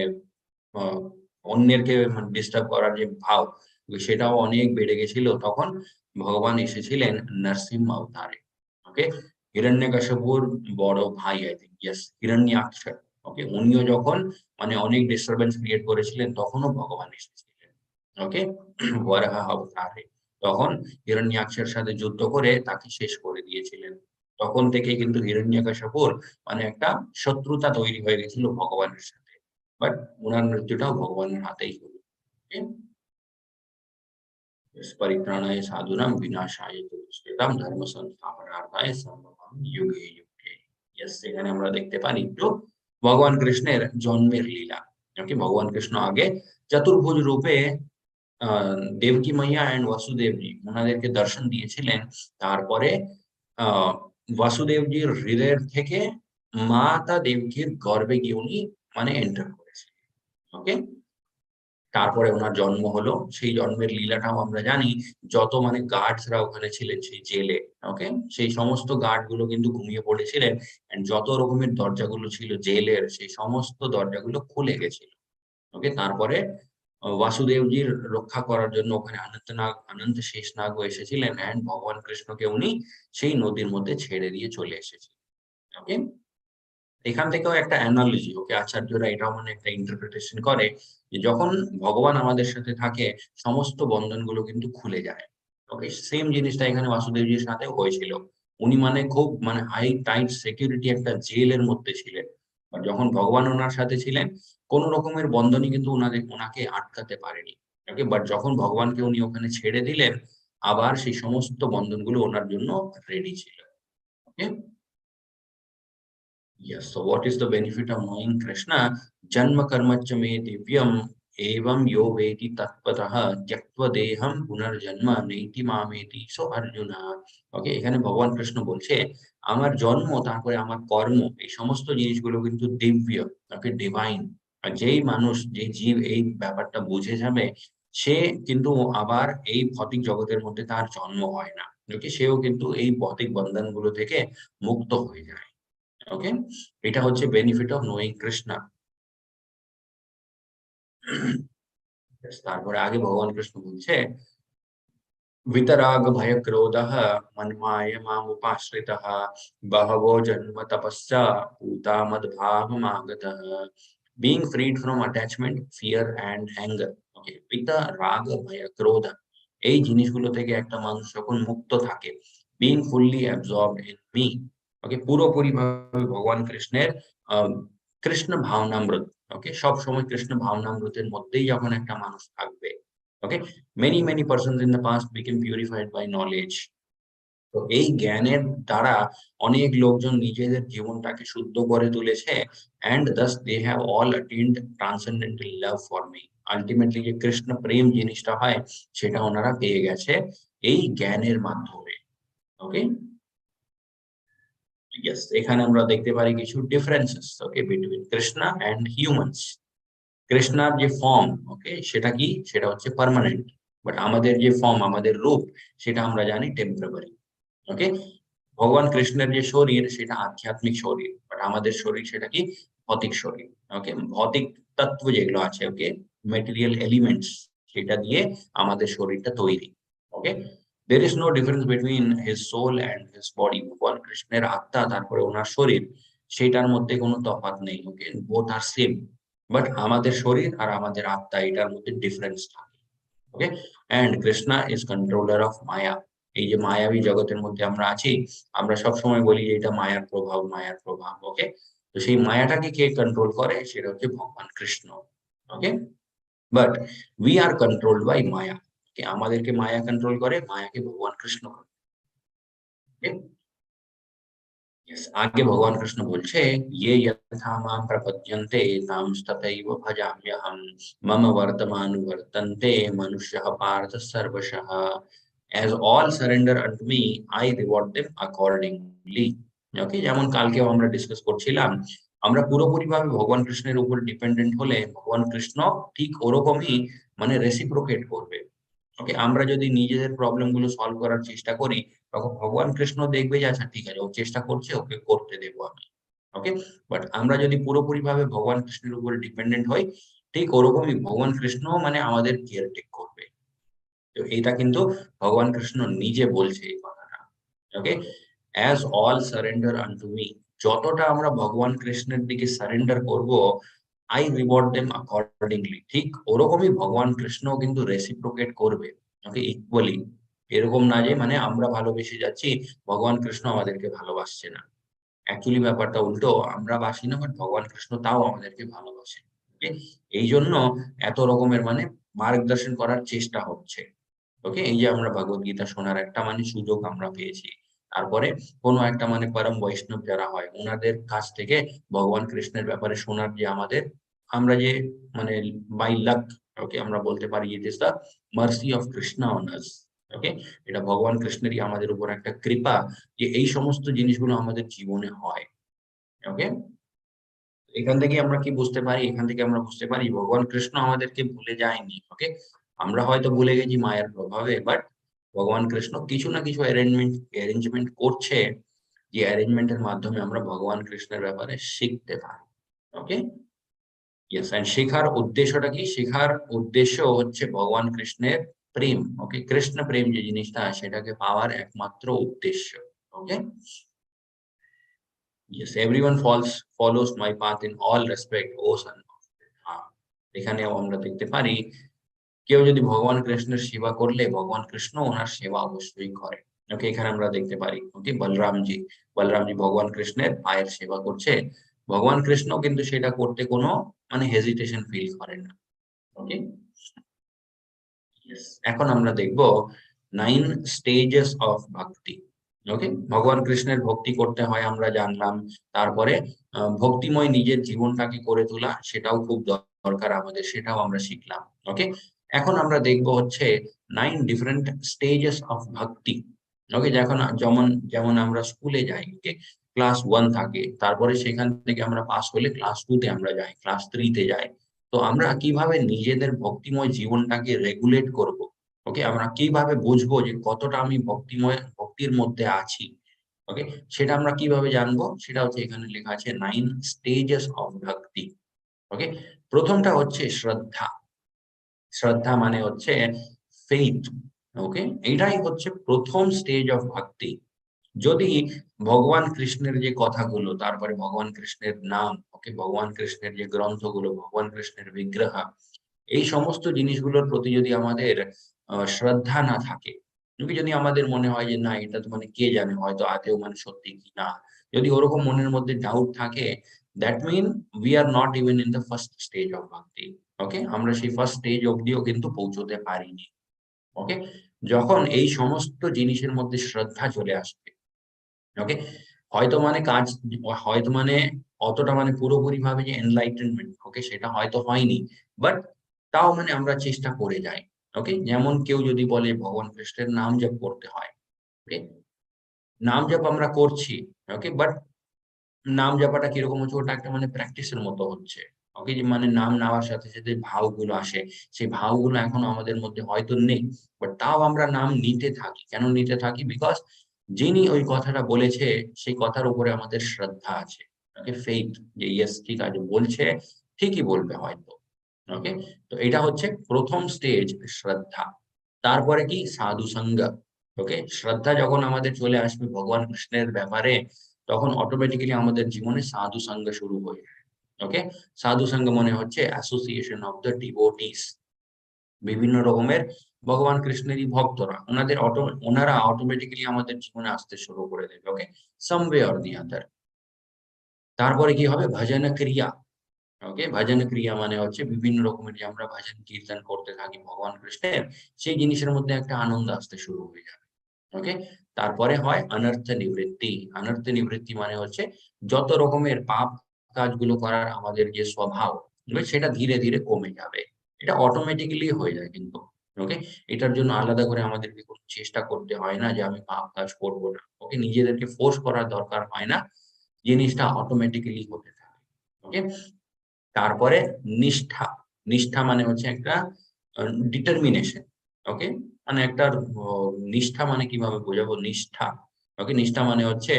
আহ, অন্যেরকে ডিস্টার্ব করার যে ভাব, সেটাও অনেক বেড়ে গেছিল, তখন ভগবান এসেছিলেন নরসিংহ অবতারে। ওকে, হিরণ্যকশিপুর বড় ভাই, আই থিঙ্ক, ইয়েস, হিরণ্যাক্ষ। ওকে, উনিও যখন মানে অনেক ডিস্টারবেন্স ক্রিয়েট করেছিলেন, তখনও ভগবান এসেছিলেন। ওকে, বরাহ অবতারে, তখন হিরণ্যাক্ষের সাথে যুদ্ধ করে তাকে শেষ করে দিয়েছিলেন। তখন থেকে কিন্তু হিরণ্যকশিপুর মানে একটা শত্রুতা তৈরি হয়ে গেছিল ভগবানের সাথে। বাট উনার মৃত্যুটাও ভগবানের হাতেই হলো। ওকে, परित्राणाय साधूनां विनाशाय च दुष्कृतां धर्म संस्थापनार्थाय संभवामि युगे युगे। यस, এখানে আমরা দেখতে পারি তো ভগবান কৃষ্ণের জন্মের লীলা। ওকে, ভগবান কৃষ্ণ আগে চতুর্ভুজ রূপে দেবকী মাইয়া এন্ড বাসুদেবজি ওনাদেরকে দর্শন দিয়েছিলেন। তারপরে আহ বাসুদেবজির হৃদয়ের থেকে মাতা দেবকীর গর্ভে গিয়ে উনি মানে এন্টার করেছিলেন। ওকে, তারপরে ওনার জন্ম হলো। সেই জন্মের লীলাটাও আমরা জানি। যত মানে গার্ডসরা ওখানে ছিলেন সেই জেলে, ওকে, সেই সমস্ত গার্ড গুলো কিন্তু ঘুমিয়ে পড়েছিলেন, এন্ড যত রকমের দরজাগুলো ছিল জেলের সেই সমস্ত দরজাগুলো খুলে গেছিল। ওকে, তারপরে বাসুদেবজির রক্ষা করার জন্য ওখানে অনন্ত শেষনাগও এসেছিলেন, এন্ড ভগবান কৃষ্ণকে উনি সেই নদীর মধ্যে ছেড়ে দিয়ে চলে এসেছিলেন। ওকে, এখান থেকেও একটা অ্যানালজি, ওকে, আচার্যরা এটাও মানে একটা ইন্টারপ্রিটেশন করে যে যখন ভগবান আমাদের সাথে থাকে সমস্ত বন্ধনগুলো কিন্তু খুলে যায়। ওকে, সেম জিনিসটা এখানে বাসুদেবজির সাথেও হয়েছিল। উনি মানে খুব মানে হাই টাইট সিকিউরিটি একটা জেলের মধ্যে ছিলেন, আর যখন ভগবান ওনার সাথে ছিলেন কোন রকমের বন্ধনই কিন্তু ওনাকে আটকাতে পারেনি। ওকে, বাট যখন ভগবানকে উনি ওখানে ছেড়ে দিলেন আবার সেই সমস্ত বন্ধনগুলো ওনার জন্য রেডি ছিল। ওকে, yes, so what is the benefit of knowing Krishna? Janma karma cha me divyam evam yo veti tatpatah tyaktva deham punarjanma naiti mameti. So Arjuna, ওকে, এখানে ভগবান কৃষ্ণ বলছে আমার জন্ম তারপরে আমার কর্ম এই সমস্ত জিনিসগুলো কিন্তু দিব্য, ওকে, ডিভাইন। আর যেই মানুষ যে জীব এই ব্যাপারটা বুঝে যাবে সে কিন্তু আবার এই ভৌতিক জগতের মধ্যে তার জন্ম হয় না। ওকে, সেও কিন্তু এই ভৌতিক বন্ধনগুলো থেকে মুক্ত হয়ে যায়। ওকে, এটা হচ্ছে বেনিফিট অফ নোয়িং কৃষ্ণা। তারপরে আগে ভগবান কৃষ্ণ বলছে वितराग भय क्रोधः मन्माय मामुपाश्रितः बहवो जन्म तपस्या पूता मद्भावमागतः। Being freed from attachment, fear and anger. Okay, বিতরাগ ভয় ক্রোধ এই জিনিসগুলো থেকে একটা মানুষ যখন মুক্ত থাকে, being fully absorbed in me, ওকে, পুরোপুরি ভাবে ভগবান কৃষ্ণের কৃষ্ণ ভাবনামৃত, ওকে, সব সময় কৃষ্ণ ভাবনামৃতের মধ্যেই যখন একটা মানুষ থাকবে, okay, many persons in the past became purified by knowledge. তো এই জ্ঞানের দ্বারা অনেক লোকজন নিজেদের জীবনটাকে শুদ্ধ করে তুলেছে, and thus they have all attained transcendental love for me. Ultimately যে কৃষ্ণ প্রেম জিনিসটা হয় সেটা ওনারা পেয়ে গেছে এই জ্ঞানের মাধ্যমে। ওকে, ইয়েস, এখানে আমরা দেখতে পারি কিছু differences, okay, between Krishna and humans. কৃষ্ণার যে ফর্ম, ওকে, সেটা কি, সেটা হচ্ছে পার্মানেন্ট, বাট আমাদের যে ফর্ম, আমাদের রূপ, সেটা আমরা জানি টেম্পোরারি। ওকে, ভগবান কৃষ্ণের যে শরীর সেটা আধ্যাত্মিক শরীর, বাট আমাদের শরীর সেটা কি ভৌতিক শরীর। ওকে, ভৌতিক তত্ত্ব যেগুলো আছে, ওকে, মেটেরিয়াল এলিমেন্টস, সেটা দিয়ে আমাদের শরীরটা তৈরি। ওকে, there is no difference between his soul and his body. ভগবান কৃষ্ণের আত্মা তারপরে ওনার শরীর, সেটার মধ্যে কোনো তফাৎ নেই। Okay, both are same, but আমাদের শরীর আর আমাদের আত্মা এটার মধ্যে ডিফারেন্স থাকে। Okay, and Krishna is controller of maya. এই যে মায়াবী জগতের মধ্যে আমরা আছি, আমরা সব সময় বলি যে এটা মায়ার প্রভাব, মায়ার প্রভাব। ওকে, তো সেই মায়াটাকে কে কন্ট্রোল করে, সেটা হচ্ছে ভগবান Krishna. Okay, but we are controlled by maya. আমাদেরকে মায়া কন্ট্রোল করে, মায়াকে ভগবান কৃষ্ণ করে। Yes, आगे भगवान कृष्ण बोलছে ये यथा मां प्रपद्यन्ते तांस्तथैव भजाम्यहम् मम वर्तमानुवर्तन्ते मनुष्यः पार्थ सर्वशः। As all surrender unto me, I reward them accordingly. ওকে, যেমন কালকেও আমরা ডিসকাস করছিলাম, আমরা পুরোপুরি ভাবে ভগবান কৃষ্ণের উপর ডিপেন্ডেন্ট হলে ভগবান কৃষ্ণ ঠিক ওরকমই মানে রেসিপ্রোকেট করবে। ওকে, আমরা যদি নিজেদের প্রবলেম গুলো সলভ করার চেষ্টা করি তখন ভগবান কৃষ্ণ দেখবে যে আচ্ছা ঠিক আছে, ও চেষ্টা করছে, ওকে করতে দেবো আমি। ওকে, বাট আমরা যদি পুরোপুরি ভাবে ভগবান কৃষ্ণের উপরে ডিপেন্ডেন্ট হই, ঠিক ওরকমই ভগবান কৃষ্ণ মানে আমাদের কেয়ার টেক করবে। তো এটা কিন্তু ভগবান কৃষ্ণ নিজে বলছে এই কথাটা। Okay, as all surrender unto me, যতটা আমরা ভগবান কৃষ্ণের দিকে সারেন্ডার করব, আই রিওয়ার্ড দেম অ্যাকর্ডিংলি, ঠিক ওরকমই ভগবান কৃষ্ণ কিন্তু রেসিপ্রোকেট করবে। ওকে, ইকুয়ালি। এরকম না যে মানে আমরা ভালোবেসে যাচ্ছি, ভগবান কৃষ্ণ আমাদেরকে ভালোবাসছে না। অ্যাকচুয়ালি ব্যাপারটা উল্টো, আমরা বাসি না, বাট ভগবান কৃষ্ণ তাও আমাদেরকে ভালোবাসে। ওকে, এই জন্য এত রকমের মানে মার্গদর্শন করার চেষ্টা হচ্ছে। ওকে, এই যে আমরা ভগবত গীতা শোনার একটা মানে সুযোগ আমরা পেয়েছি, তারপরে কোনো একটা মানে পরম বৈষ্ণব যারা হয় ওনাদের কাছ থেকে ভগবান কৃষ্ণের ব্যাপারে শোনার যে আমাদের, আমরা যে মানে বাই লাক, ওকে, আমরা বলতে পারি it is the mercy of Krishna on us. Okay, এটা ভগবান কৃষ্ণেরই আমাদের উপর একটা কৃপা যে এই সমস্ত জিনিসগুলো আমাদের জীবনে হয়। ওকে, এখান থেকে আমরা কি বুঝতে পারি? এখান থেকে আমরা বুঝতে পারি ভগবান কৃষ্ণ আমাদেরকে ভুলে যায়নি। ওকে, আমরা হয়তো ভুলে গেছি মায়ের প্রভাবে, বাট ভগবান কৃষ্ণ কিছু না কিছু অ্যারেঞ্জমেন্ট করছে, যে অ্যারেঞ্জমেন্টের মাধ্যমে আমরা ভগবান কৃষ্ণের ব্যাপারে শিখতে পারি। ওকে, ইয়েস, এন্ড শেখার উদ্দেশ্যটা কি? শেখার উদ্দেশ্য হচ্ছে ভগবান কৃষ্ণের প্রেম। ওকে, কৃষ্ণ প্রেম যে জিনিসটা সেটাকে পাওয়ার একমাত্র উদ্দেশ্য। ওকে, yes, everyone follows my path in all respect, O son of God. এখানেও আমরা দেখতে পারি কেউ যদি ভগবান কৃষ্ণের সেবা করলে ভগবান কৃষ্ণ ওনার সেবা অবশ্যই করে। ওকে, এখানে আমরা দেখতে পারি ওকে বলরামজি ভগবান কৃষ্ণের পায়ের সেবা করছে, ভগবান কৃষ্ণ কিন্তু সেটা করতে কোনো মানে হেজিটেশন ফিল করেন না। ওকে, এখন আমরা দেখব 9 স্টেজেস অফ ভক্তি। ওকে, ভগবান কৃষ্ণের ভক্তি করতে হয় আমরা জানলাম, তারপরে ভক্তিময় নিজের জীবনটাকে করে তোলা সেটাও খুব দরকার আমাদের, সেটাও আমরা শিখলাম। ওকে, এখন আমরা দেখব হচ্ছে 9 ডিফারেন্ট স্টেজেস অফ ভক্তি। ওকে, যেমন যেমন আমরা স্কুলে যাই, ওকে, ক্লাস 1 থাকে, তারপরে সেখান থেকে আমরা পাস করলে ক্লাস 2 তে আমরা যাই, ক্লাস 3 তে যাই। তো আমরা কিভাবে নিজেদের ভক্তিময় জীবনটাকে রেগুলেট করব? ওকে, আমরা কিভাবে বুঝবো যে কতটা আমি ভক্তির মধ্যে আছি? ওকে, সেটা আমরা কিভাবে জানবো? সেটা হচ্ছে এখানে লেখা আছে 9 স্টেজেস অফ ভক্তি। ওকে, প্রথমটা হচ্ছে শ্রদ্ধা। শ্রদ্ধা মানে হচ্ছে ফেইথ। ওকে, এটাই হচ্ছে প্রথম স্টেজ অফ ভক্তি। যদি ভগবান কৃষ্ণের যে কথাগুলো, তারপরে ভগবান কৃষ্ণের নাম, ওকে, ভগবান কৃষ্ণের যে গ্রন্থগুলো, ভগবান কৃষ্ণের বিগ্রহ, এই সমস্ত জিনিসগুলোর প্রতি যদি আমাদের শ্রদ্ধা না থাকে, যদি আমাদের মনে হয় যে না এটা তো মানে কে জানে হয়তো আদৌ মানে সত্যি কি না, যদি ওরকম মনের মধ্যে ডাউট থাকে, that mean we are not even in the first stage of bhakti. Okay, আমরা সেই ফার্স্ট স্টেজ অব্দিও কিন্তু পৌঁছতে পারিনি। ওকে, যখন এই সমস্ত জিনিসের মধ্যে শ্রদ্ধা চলে আসবে, ওকে, হয়তো মানে কাজ, হয়তো মানে অতটা মানে পুরোপুরি ভাবে যে এনলাইটেনমেন্ট, ওকে, সেটা হয়তো হয়নি, বাট তাও মানে আমরা চেষ্টা করে যাই। ওকে, যেমন কেউ যদি বলে ভগবান কৃষ্ণের নাম জপ করতে হয়, ওকে, নাম জপ আমরা করছি, ওকে, বাট নাম জপাটা কিরকম হচ্ছে, ওটা একটা মানে প্র্যাকটিসের মতো হচ্ছে। ওকে, যে মানে নাম নেওয়ার সাথে সাথে ভাবগুলো আসে, সেই ভাবগুলো এখনো আমাদের মধ্যে হয়তো নেই, বাট তাও আমরা নাম নিতে থাকি। কেন নিতে থাকি? বিকজ যিনি ওই কথাটা বলেছে সেই কথার উপরে আমাদের শ্রদ্ধা আছে। ওকে, ফেইথ, যে ইয়েস ঠিক আছে বলছে, ঠিকই বলবে হয়তো। ওকে, তো এটা হচ্ছে প্রথম স্টেজ, শ্রদ্ধা। তারপরে কি? সাধু সঙ্গ। ওকে, শ্রদ্ধা যখন আমাদের চলে আসবে ভগবান কৃষ্ণের ব্যাপারে, তখন অটোমেটিক্যালি আমাদের জীবনে সাধু সঙ্গ শুরু হয়ে যায়। ওকে, সাধু সঙ্গ মনে হচ্ছে অ্যাসোসিয়েশন অফ দ্য ডিভোটিস, বিভিন্ন রকমের ভগবান কৃষ্ণেরই ভক্তরা, ওনারা অটোমেটিক্যালি আমাদের জীবনে আসতে শুরু করে দেবে। ওকে, সাম ওয়ে অর দি আদার। তারপরে কি হবে? ভজন ক্রিয়া। ওকে, ভজন ক্রিয়া মানে হচ্ছে বিভিন্ন রকমের যে আমরা ভজন কীর্তন করতে থাকি ভগবান কৃষ্ণের, সেই জিনিসের মধ্যে একটা আনন্দ আসতে শুরু হয়ে যাবে। ওকে, তারপরে হয় অনর্থ নিবৃত্তি। অনর্থ নিবৃত্তি মানে হচ্ছে যত রকমের পাপ কাজগুলো করার আমাদের যে স্বভাব, সেটা ধীরে ধীরে কমে যাবে। এটা অটোমেটিক্যালি হয়ে যায় কিন্তু। ওকে, এটার জন্য আলাদা করে আমাদেরকে কোনো চেষ্টা করতে হয় না যে আমি পাপ কাজ করবো না। ওকে, নিজেদেরকে ফোর্স করার দরকার হয় না, জিনিসটা অটোমেটিক্যালি হতে থাকে। ওকে, তারপরে নিষ্ঠা। নিষ্ঠা মানে হচ্ছে একটা ডিটারমিনেশন। ওকে, মানে একটা নিষ্ঠা মানে কিভাবে বোঝাবো? নিষ্ঠা, ওকে, নিষ্ঠা মানে হচ্ছে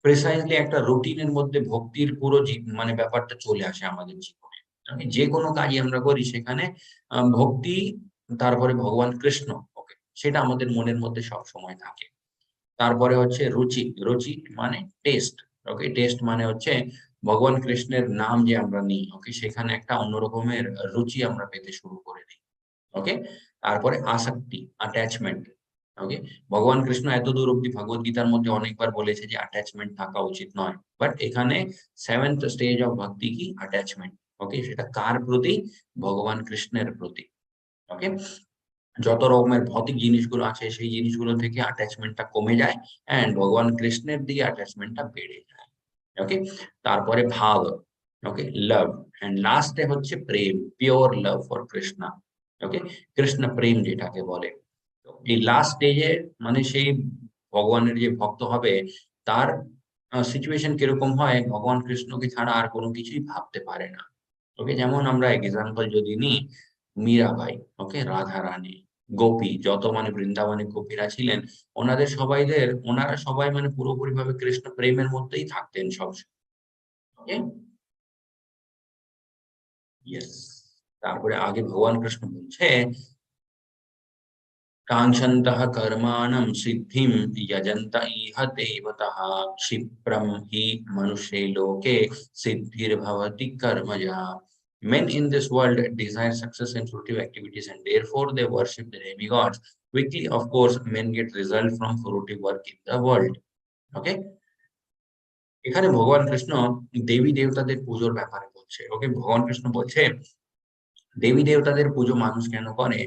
প্রিসাইজলি একটা রুটিনের মধ্যে ভক্তির পুরো মানে ব্যাপারটা চলে আসে আমাদের জীবনে। যে কোনো কাজই আমরা করি সেখানে ভক্তি, তারপরে ভগবান কৃষ্ণ, ওকে, সেটা আমাদের মনের মধ্যে সব সময় থাকে। তারপরে হচ্ছে রুচি। রুচি মানে টেস্ট। ওকে, টেস্ট মানে হচ্ছে ভগবান কৃষ্ণের নাম যে আমরা নিই, ওকে, সেখানে একটা অন্য রকমের রুচি আমরা পেতে শুরু করে দিই। ওকে, তারপরে আসক্তি, অ্যাটাচমেন্ট। ওকে, ভগবান কৃষ্ণ এত দূর অব্দি ভগবত গীতার মধ্যে অনেকবার বলেছে যে অ্যাটাচমেন্ট থাকা উচিত নয়, বাট এখানে 7th স্টেজ অফ ভক্তি কি? অ্যাটাচমেন্ট। ওকে, সেটা কার প্রতি? ভগবান কৃষ্ণের প্রতি। ওকে, যত রকমের ভৌতিক জিনিসগুলো আছে সেই জিনিসগুলো থেকে অ্যাটাচমেন্টটা কমে যায়, এন্ড ভগবান কৃষ্ণের দিকে অ্যাটাচমেন্টটা বেড়ে যায়। ওকে, তারপরে ভাব, ওকে, লাভ, এন্ড লাস্টে হচ্ছে প্রেম, পিওর লাভ ফর কৃষ্ণ। ওকে, কৃষ্ণ প্রেম যেটাকে বলে। তো এই লাস্ট স্টেজে মানে সেই ভগবানের যে ভক্ত হবে, তার সিচুয়েশন কিরকম হয়, ভগবান কৃষ্ণকে ছাড়া আর কোনো কিছুই ভাবতে পারে না। ওকে, যেমন আমরা এক্সাম্পল যদি নিই, মীরাবাই, ওকে, রাধা রানী, গোপী, যত মানে বৃন্দাবনে গোপীরা ছিলেন, ওনারা সবাই মানে পুরোপুরি ভাবে কৃষ্ণ প্রেমের মধ্যেই থাকতেন সবসময়। ওকে, ইয়েস। তারপরে আগে ভগবান কৃষ্ণ বলছে, काङ्क्षन्तः कर्माणं सिद्धिं यजन्त इह देवतः क्षिप्रं हि मनुष्ये लोके सिद्धिर्भवति कर्मजा। Men in this world desire success in fruitive activities and therefore they worship the demigods. Quickly, of course, men get result from fruitive work in the world. Okay? এখানে ভগবান কৃষ্ণ দেবী দেবতাদের পুজোর ব্যাপারে বলছে। ওকে, ভগবান কৃষ্ণ বলছে দেবী দেবতাদের পুজো মানুষ কেন করে?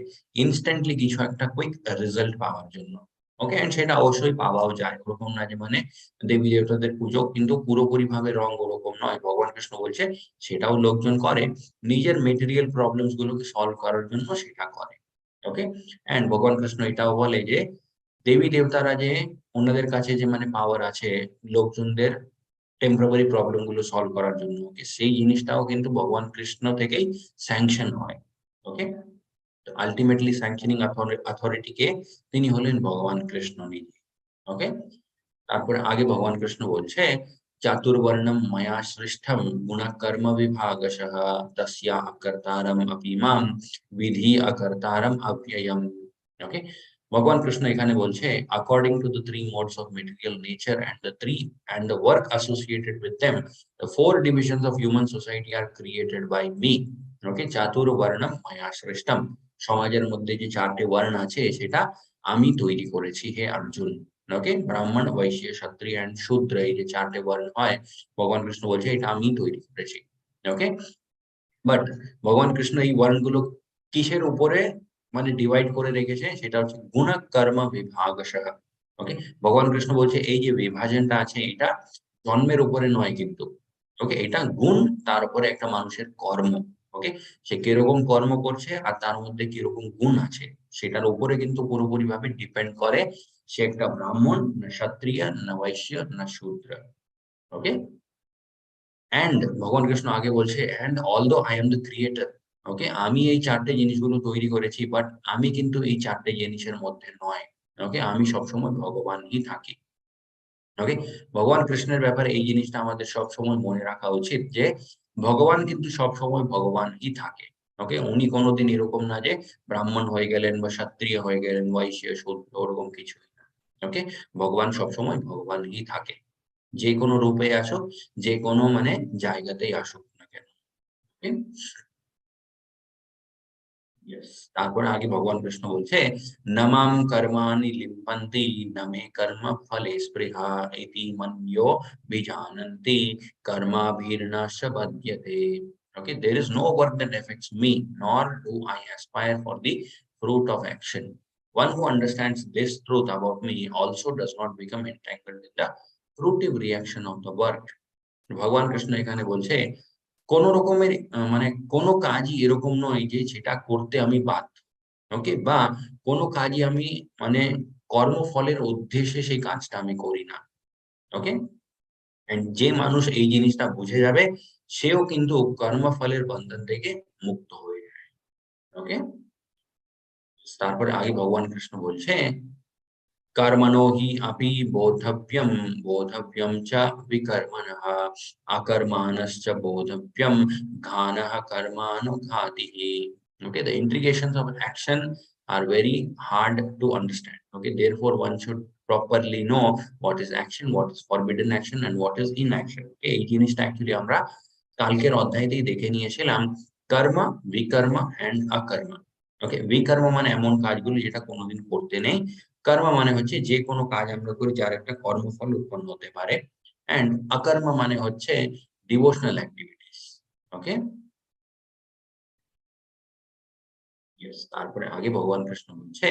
ইনস্ট্যান্টলি কিছু একটা কুইক রেজাল্ট পাওয়ার জন্য। ওকে, এন্ড সেটা অবশ্যই পাওয়াও যায়, ওরকম না যে মানে দেবী দেবতাদের পুজো কিন্তু পুরোপুরি ভাবে রং ওরকম নয়। ভগবান কৃষ্ণ বলছে সেটাও লোকজন করে, নিজের মেটেরিয়াল প্রবলেমস গুলোকে সলভ করার জন্য সেটা করে। ওকে, এন্ড ভগবান কৃষ্ণ এটাও বলে যে দেবী দেবতারা যে ওনাদের কাছে যে মানে পাওয়ার আছে লোকজনদের টেম্পোরারি প্রবলেম গুলো সলভ করার জন্য, সেই জিনিসটাও কিন্তু ভগবান কৃষ্ণ থেকেই স্যাংশন হয়। ওকে, তো আলটিমেটলি স্যাংশনিং অথরিটি কে? তিনি হলেন ভগবান কৃষ্ণ নিজে। ওকে, তারপরে আগে ভগবান কৃষ্ণ বলছে, চাতুর্বর্ণম ময়া সৃষ্টম গুণকর্ম বিভাগশঃ তস্যা অকর্তারম অপি মাম বিধি অকর্তারম অব্যয়ম। ওকে, ভগবান কৃষ্ণ এখানে বলছে according to the three modes of material nature and the work associated with them, the four divisions of human society are created by me. ওকে, চাতুর্বর্ণম ময়া সৃষ্টম, সমাজের মধ্যে যে চারটে বর্ণ আছে সেটা আমি তৈরি করেছি হে অর্জুন। ওকে, ব্রাহ্মণ, বৈশ্য, ক্ষত্রিয় এন্ড শূদ্র, এই যে চারটে বর্ণ হয়, ভগবান কৃষ্ণ বলছে এটা আমি তৈরি করেছি। ওকে, বাট ভগবান কৃষ্ণ এই বর্ণগুলো কিসের উপরে মানে ডিভাইড করে রেখেছে? সেটা হচ্ছে গুণ কর্ম বিভাগশঃ। ওকে, ভগবান কৃষ্ণ বলছে এই যে বিভাজনটা আছে এটা জন্মের উপরে নয় কিন্তু। ওকে, এটা গুণ, তার উপরে একটা মানুষের কর্ম। ওকে, সে কিরকম কর্ম করছে আর তার মধ্যে কিরকম গুণ আছে সেটার উপরে কিন্তু পুরোপুরি ভাবে ডিপেন্ড করে সে একটা ব্রাহ্মণ না ক্ষত্রিয় না বৈশ্য না শূদ্র। ওকে, এন্ড ভগবান কৃষ্ণ আগে বলছে and although I am the creator. Okay, আমি এই চারটে জিনিসগুলো তৈরি করেছি, বাট আমি কিন্তু এই চারটে জিনিসের মধ্যে নয়। ওকে, আমি সবসময় ভগবানই থাকি। ওকে, ভগবান কৃষ্ণের ব্যাপারে এই জিনিসটা আমাদের সব সময় মনে রাখা উচিত যে ভগবান কিন্তু সব সময় ভগবানই থাকে। ওকে, উনি কোনোদিন এরকম না যে ব্রাহ্মণ হয়ে গেলেন বা ক্ষত্রিয় হয়ে গেলেন, বৈশ্য শূদ্র, ওরকম কিছুই না। ওকে, ভগবান সবসময় ভগবানই থাকে, যে কোনো রূপে আসুক, যে কোনো মানে জায়গাতেই আসুক না কেন। ওকে, ইয়েস। তারপরে আগে ভগবান কৃষ্ণ বলছে, নমাম কর্মাণি লিম্পন্তি নমে কর্ম ফলে স্পৃহা ইতি মন্যো বিজানন্তি কর্মাভির্নাশ বধ্যতে। Okay, there is no work that affects me, nor do I aspire for the fruit of action. One who understands this truth about me also does not become entangled in the fruitive reaction of the work. ভগবান কৃষ্ণ এখানে বলছে কোন রকমের মানে কোনো কাজই এরকম নয় যে সেটা করতে আমি বাধ্য। ওকে, বা কোনো কাজই আমি মানে কর্মফলের উদ্দেশ্যে সেই কাজটা আমি করি না। ওকে, এন্ড যে মানুষ এই জিনিসটা বুঝে যাবে সেও কিন্তু কর্মফলের বন্ধন থেকে মুক্ত হয়ে যায়। ওকে, তারপরে আগে ভগবান কৃষ্ণ বলছে, कर्मणो हि अपि बोधव्यं च विकर्मणः अकर्माणश्च बोधव्यं घानः कर्मानुघातिः. Okay, the intrications of action are very hard to understand. Okay, therefore one should properly know what is action, what is forbidden action and what is inaction. Okay, এই জিনিসটা অ্যাকচুয়ালি আমরা কালকের অধ্যায়তেই দেখে নিয়েছিলাম, কর্ম, বিকর্ম এন্ড অকর্ম। ওকে, বিকর্ম মানে এমন কাজগুলো যেটা কোনোদিন করতে নেই, কর্ম মানে হচ্ছে যে কোনো কাজ আমরা করি যার একটা কর্মফল উৎপন্ন হতে পারে, এন্ড অকর্ম মানে হচ্ছে ডিভোশনাল অ্যাক্টিভিটিস। ওকে, ইয়েস। তারপরে আগে ভগবান কৃষ্ণ বলছে,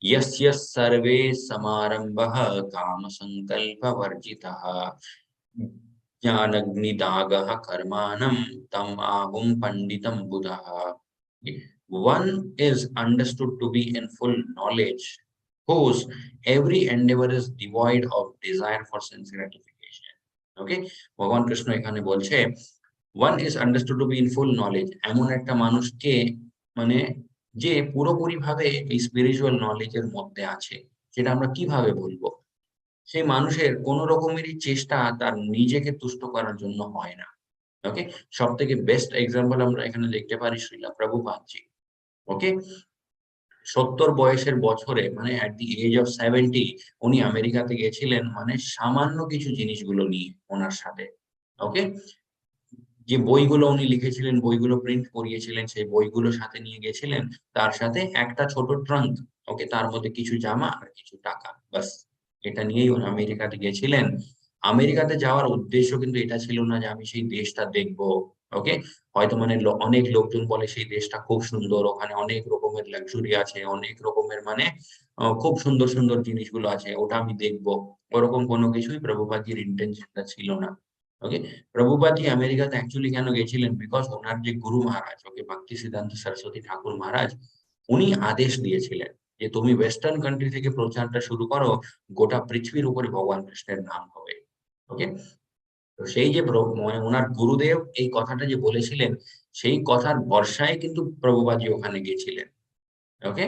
यस्य सर्वे समारंभः काम संकल्प वर्जितः ज्ञानग्निदागः कर्माणं तम आहुं पंडितम बुधः. One is understood to be in full knowledge, whose every endeavor is devoid of desire for sense gratification. ওকে, ভগবান কৃষ্ণ এখানে বলছে one is understood to be in full knowledge, এমন একটা মানুষকে মানে যে পুরোপুরি ভাবে এই স্পিরিচুয়াল নলেজের মধ্যে আছে, সেটা আমরা কিভাবে বলবো? সেই মানুষের কোন রকমেরই চেষ্টা তার নিজেকে তুষ্ট করার জন্য হয় না। ওকে, সব থেকে বেস্ট এক্সাম্পল আমরা এখানে দেখতে পারি শ্রীলা প্রভুপাদজি। ওকে, 70 বয়সের বছরে মানে অ্যাট দি এজ অফ 70 উনি আমেরিকাতে গেছিলেন, মানে সামান্য কিছু জিনিসগুলো নিয়ে ওনার সাথে। ওকে, যে বইগুলো উনি লিখেছিলেন, বইগুলো প্রিন্ট করিয়েছিলেন, সেই বইগুলো সাথে নিয়ে গেছিলেন, তার সাথে একটা ছোট ট্রাঙ্ক। ওকে, তার মধ্যে কিছু জামা আর কিছু টাকা, বাস। এটা নিয়েই উনি আমেরিকাতে গেছিলেন। আমেরিকাতে যাওয়ার উদ্দেশ্য কিন্তু এটা ছিল না যে আমি সেই দেশটা দেখবো। ওকে, হয়তো মানে অনেক লোকজন বলে সেই দেশটা খুব সুন্দর, ওখানে অনেক রকমের লাক্সুরি আছে, অনেক রকমের মানে খুব সুন্দর সুন্দর জিনিসগুলো আছে, ওটা আমি দেখবো। ওরকম কোনো কিছুই প্রভুপাদজির ইন্টেনশনটা ছিল না। ওকে, প্রভুপাদজি আমেরিকাতে অ্যাকচুয়ালি কেন গেছিলেন? বিকজ ওনার যে গুরু মহারাজ, ওকে, ভক্তি সিদ্ধান্ত সরস্বতী ঠাকুর মহারাজ, উনি আদেশ দিয়েছিলেন যে তুমি ওয়েস্টার্ন কান্ট্রি থেকে প্রচারটা শুরু করো, গোটা পৃথিবীর উপরে ভগবান কৃষ্ণের নাম হবে। ওকে, তো সেই যে মানে ওনার গুরুদেব এই কথাটা যে বলেছিলেন, সেই কথার ভরসায় কিন্তু প্রভুপাদজি ওখানে গেছিলেন। ওকে,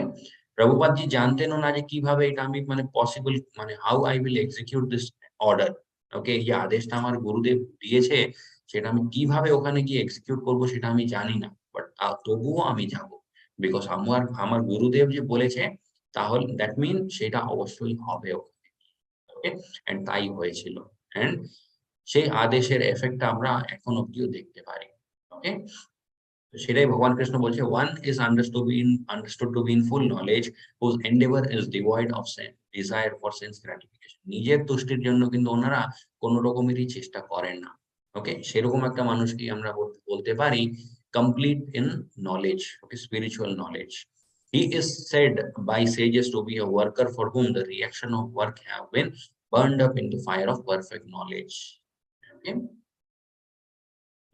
প্রভুপাদজি জানতেনও না যে কিভাবে এটা আমি মানে পসিবল, মানে how I will execute this order. Okay, এই যে আদেশটা আমার গুরুদেব দিয়েছে, সেটা আমি কিভাবে ওখানে গিয়ে এক্সিকিউট করবো সেটা আমি জানি না, বাট তবুও আমি যাব, বিকজ আমার আমার গুরুদেব যে বলেছে, তাহলে দ্যাট মিন সেটা অবশ্যই হবে ওখানে। ওকে, এন্ড তাই হয়েছিল। এন্ড সেই আদেশের এফেক্টটা আমরা এখন অব্দিও দেখতে পারি। ওকে, তো সেটাই ভগবান কৃষ্ণ বলছে one is understood to be in full knowledge whose endeavour is devoid of desire for sense gratification. নিজের তুষ্টির জন্য কিন্তু ওনারা কোন রকমেরই চেষ্টা করেন না। ওকে, সেরকম একটা মানুষকে আমরা বলতে পারি complete in knowledge. Okay, spiritual knowledge. He is said by sages to be a worker for whom the reaction of work have been burned up in the fire of perfect knowledge. Okay?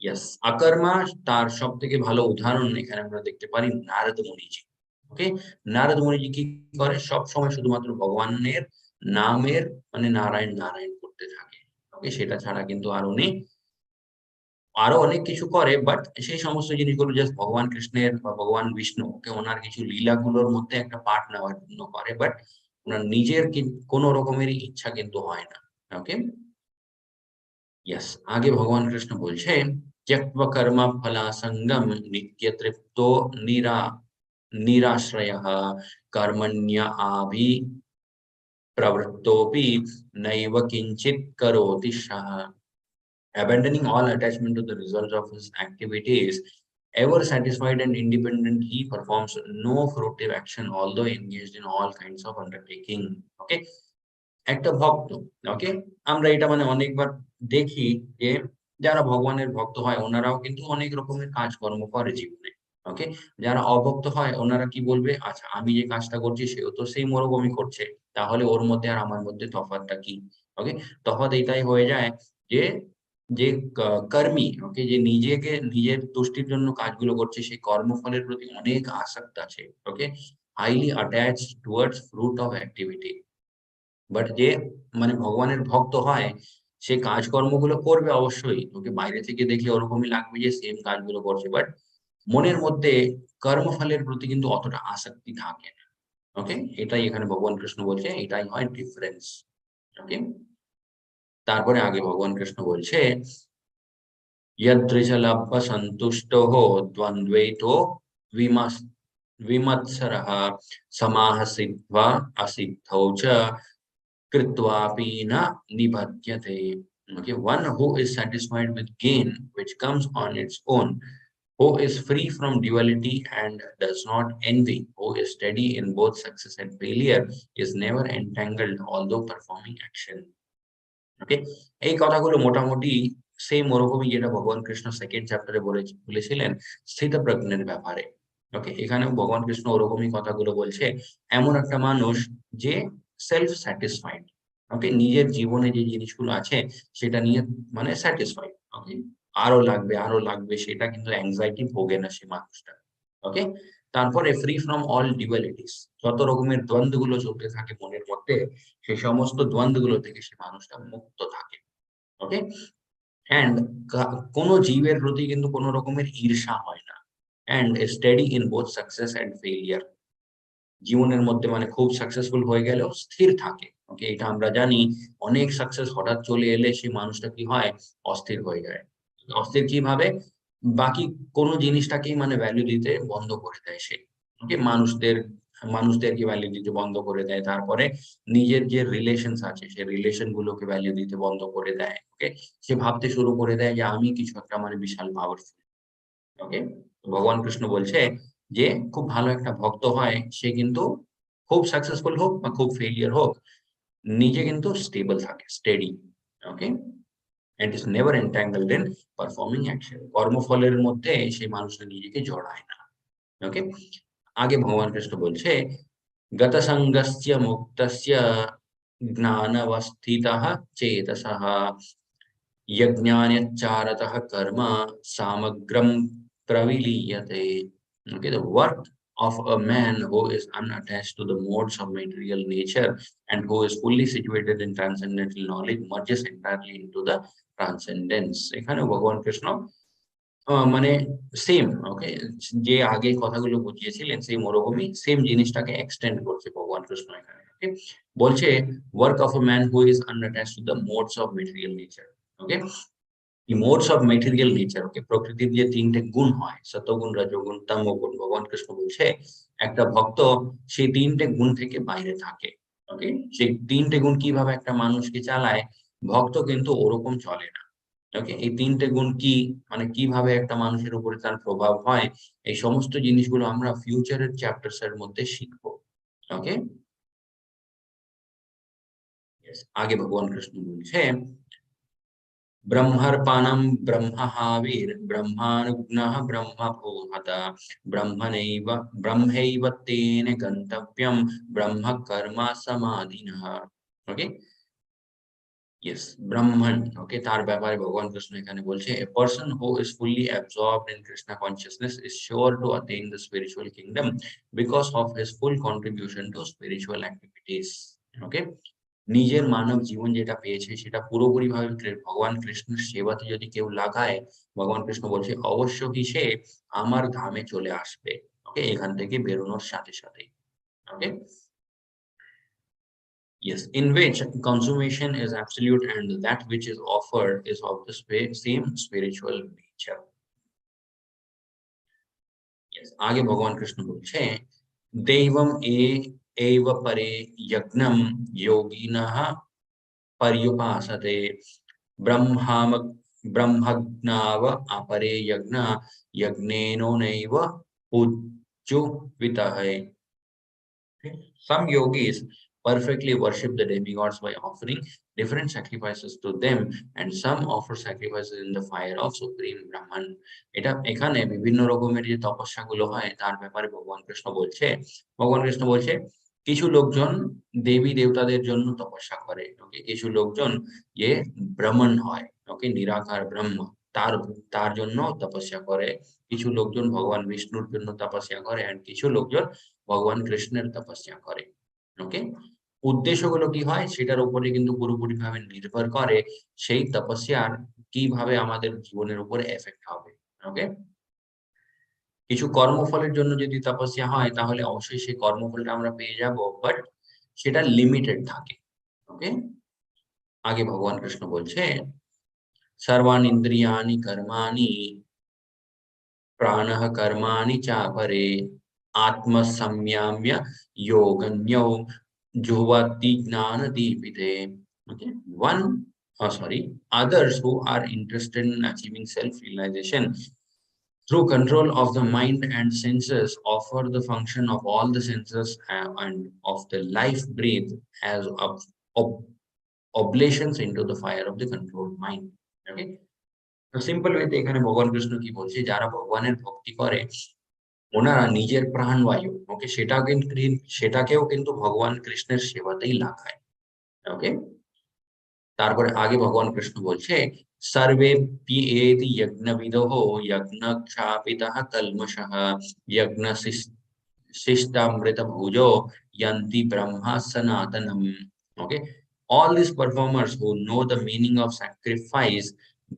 Yes, আকর্মা তার সব থেকে ভালো উদাহরণ এখানে আমরা দেখতে পারি নারদ মুনিজি। ওকে, নারদ মুনিজি কি করে? সব সময় শুধুমাত্র ভগবানের নামের মানে নারায়ণ নারায়ণ করতে থাকে। ওকে, সেটা ছাড়া কিন্তু আর উনি আরো অনেক কিছু করে, বাট সেই সমস্ত জিনিসগুলো জাস্ট ভগবান কৃষ্ণের বা ভগবান বিষ্ণু ওকে ওনার কিছু লীলাগুলোর মধ্যে একটা পার্ট নেওয়ার জন্য করে, বাট ওনার নিজের কোন রকমেরই ইচ্ছা কিন্তু হয় না। ওকে, यस, आगे भगवान कृष्ण बोलছে त्यक्त्वा कर्म फलासंगम नित्य तृप्तो निराश्रयः कर्मण्य आभि प्रवृत्तोपि नैव किंचित करोति सः। Abandoning all attachment to the results of his activities, ever satisfied and independent, he performs no fruitive action, although engaged in all kinds of undertaking. Okay, একটা ভক্ত। ওকে, আমরা এটা মানে অনেকবার দেখি যে যারা ভগবানের ভক্ত হয় ওনারাও কিন্তু অনেক রকমের কাজকর্ম করে জীবনে। ওকে, যারা অভক্ত হয় ওনারা কি বলবে, আচ্ছা আমি যে কাজটা করছি সেও তো সেই ওরকমই করছে, তাহলে ওর মধ্যে আর আমার মধ্যে তফাৎটা কি? ওকে, তফাৎ এটাই হয়ে যায় যে যে কর্মী, ওকে, যে নিজেকে নিজের তুষ্টির জন্য কাজগুলো করছে, সেই কর্মফলের প্রতি অনেক আসক্ত আছে। Okay, highly attached towards fruit of activity. But যে মানে ভগবানের ভক্ত হয়, সে কাজকর্মগুলো করবে অবশ্যই, তোকে বাইরে থেকে দেখলে ওরকমই লাগবে যে সেম কাজগুলো করছে, বাট মনের মধ্যে কর্মফলের প্রতি কিন্তু অতটা আসক্তি থাকে না। ওকে, এটাই এখানে ভগবান কৃষ্ণ বলছে, এটাই হয় ডিফারেন্স। ওকে, তারপরে আগে ভগবান কৃষ্ণ বলছে यदृशलब्ध सन्तुष्टो द्वन्द्वैतो विमत्सरः समाः सिद्ध्वा असिद्धौ च कृत्वापि न निबध्यते। Okay, one who is satisfied with gain which comes on its own, who is free from duality and does not envy, who is steady in both success and failure, is never entangled although performing action. ওকে, এই কথাগুলো মোটামুটি same ওরকমই যেটা ভগবান Krishna second চ্যাপ্টারে বলেছিলেন স্থিতপ্রজ্ঞের ব্যাপারে। ওকে, এখানেও ভগবান কৃষ্ণ ওরকমই কথাগুলো বলছে, এমন একটা মানুষ যে সেলফ স্যাটিসফাইড। ওকে, নিজের জীবনে যে জিনিসগুলো আছে সেটা নিয়ে মানে স্যাটিসফাইড। ওকে, আরো লাগবে আরো লাগবে, সেটা কিন্তু অ্যাংজাইটি ভোগে না সে মানুষটা। ওকে, তারপরে ফ্রি ফ্রম অল ডিউয়ালিটিস, যত রকমের দ্বন্দ্বগুলো চলতে থাকে মনের মধ্যে, সেই সমস্ত দ্বন্দ্বগুলো থেকে সে মানুষটা মুক্ত থাকে। ওকে, অ্যান্ড কোনো জীবের প্রতি কিন্তু কোনো রকমের ঈর্ষা হয় না, and steady in both success and failure. জীবনের মধ্যে মানে খুব সাকসেসফুল হয়ে গেলেও স্থির থাকে। ওকে, এটা আমরা জানি অনেক সাকসেস হঠাৎ চলে এলে সেই মানুষটা কি হয়, অস্থির হয়ে যায়। অস্থির কিভাবে, বাকি কোনো জিনিসটাকেই মানে ভ্যালু দিতে বন্ধ করে দেয় সে। ওকে, মানুষদেরকে ভ্যালু দিতে বন্ধ করে দেয়, তারপরে নিজের যে রিলেশনস আছে সেই রিলেশন গুলোকে ভ্যালু দিতে বন্ধ করে দেয়। ওকে, সে ভাবতে শুরু করে দেয় যে আমি কিছু একটা মানে বিশাল পাওয়ারফুল। ওকে, ভগবান কৃষ্ণ বলছে যে খুব ভালো একটা ভক্ত হয় সে কিন্তু খুব সাকসেসফুল হোক বা খুব ফেলিয়ার হোক, নিজে কিন্তু স্টেবল থাকে, steady. Okay, and is never entangled in performing action. কর্মফলের মধ্যে সেই মানুষটা নিজেকে জড়ায় না। ওকে, আগে ভগবান কৃষ্ণ বলছে গত সঙ্গস্য মুক্তস্য জ্ঞানবস্থিতঃ চেতসঃ यज्ञान्यच्चारतः कर्म सामग्रं प्रविलीयते. Okay, the work of a man who is unattached to the modes of material nature and who is fully situated in transcendental knowledge merges entirely into the transcendence. এখানে ভগবান কৃষ্ণ মানে সেম, ওকে, যে আগে কথাগুলো বুঝিয়েছিলেন সেই ওরকমই সেম জিনিসটাকে এক্সটেন্ড করছে ভগবান কৃষ্ণ এখানে। ওকে, বলছে work of a man who is unattached to the modes of material nature. Okay, modes of material nature, okay, প্রকৃতির যে তিনটে গুণ হয় সতগুণ রজগুণ তমগুণ, ভগবান কৃষ্ণ বলছে একটা ভক্ত সেই তিনটে গুণ থেকে বাইরে থাকে। ওকে, সেই তিনটে গুণ কিভাবে একটা মানুষকে চালায়, ভক্ত কিন্তু ওরকম চলে না। ওকে, এই তিনটে গুণ কি, মানে কিভাবে একটা মানুষের উপরে তার প্রভাব হয়, এই সমস্ত জিনিসগুলো আমরা ফিউচারের চ্যাপ্টার্স এর মধ্যে শিখবো। ওকে, আগে ভগবান কৃষ্ণ বলছে ब्रह्मर्पणं ब्रह्महाविर्ब्रह्मानुग्नः ब्रह्मभूहत ब्रह्मणैव ब्रह्मैव तेन गन्तव्यं ब्रह्म कर्म समाधिनः। ओके, yes, brahman, okay, তার ব্যাপারে ভগবান কৃষ্ণ এখানে বলছে a person who is fully absorbed in Krishna consciousness is sure to attain the spiritual kingdom because of his full contribution to spiritual activities. Okay, নিজের মানব জীবন যেটা পেয়েছে সেটা পুরোপুরি ভাবে ভগবান কৃষ্ণের সেবাতে যদি কেউ লাগায়, ভগবান কৃষ্ণ বলছে অবশ্যই সে আমার ধামে চলে আসবে। ওকে, এখান থেকে বেরোনোর সাথে সাথে। ওকে, yes, in which consummation is absolute and that which is offered is of the same spiritual nature. Yes, आगे भगवान कृष्ण बोलছে दैवम एव परे यज्ञम योगिनः पर्युपासते ब्रह्म ब्रह्मज्ञाव अपरे यज्ञ यज्ञेनो नैव पूज्यवितः. Some yogis perfectly worship the demigods by offering different sacrifices to them and some offer sacrifices in the fire of supreme Brahman. এটা এখানে বিভিন্ন রকমের যে তপস্যাগুলো হয় তার ব্যাপারে ভগবান কৃষ্ণ বলছে কিছু লোকজন দেবী দেবতাদের জন্য তপস্যা করে। ওকে, কিছু লোকজন যে ব্রাহ্মণ হয়, ওকে, নিরাকার ব্রহ্ম, তার তার জন্য তপস্যা করে। কিছু লোকজন ভগবান বিষ্ণুর জন্য তপস্যা করে এন্ড কিছু লোকজন ভগবান কৃষ্ণের তপস্যা করে। ওকে, উদ্দেশ্যগুলো কি হয় সেটার উপরে কিন্তু পুরোপুরি ভাবে নির্ভর করে সেই তপস্যার কিভাবে আমাদের জীবনের উপরে এফেক্ট হবে। ওকে, কিছু কর্মফলের জন্য যদি তপস্যা হয় তাহলে অবশ্যই সেই কর্মফলটা আমরা পেয়ে যাব, বাট সেটা লিমিটেড থাকে। ওকে, আগে ভগবান কৃষ্ণ বলছে সর্বাণি ইন্দ্রিয়াণি কর্মাণি प्राणः कर्माणि चापरे आत्मसंयम्य योगन्यो जुह्वति ज्ञानदीपिते. Okay, others who are interested in achieving self-realization through control of the mind and senses offer the function of all the senses and of the life breath as oblations into the fire of the controlled mind. Okay, simple ওয়েতে এখানে ভগবান কৃষ্ণ কি বলছে, যারা ভগবানের ভক্তি করে ওনারা নিজের প্রাণবায়ু, ওকে, সেটাকেও কিন্তু ভগবান কৃষ্ণের সেবাতেই লাগায়। ওকে, তারপরে আগে ভগবান কৃষ্ণ বলছে সর্বে পিয়েতি যজ্ঞবিদোঃ যজ্ঞক্ষাপিতঃ কল্মষঃ যজ্ঞ শিষ্টামৃত ভুজো যন্তি ব্রহ্মা সনাতনম। ওকে, All these performers who know the meaning of sacrifice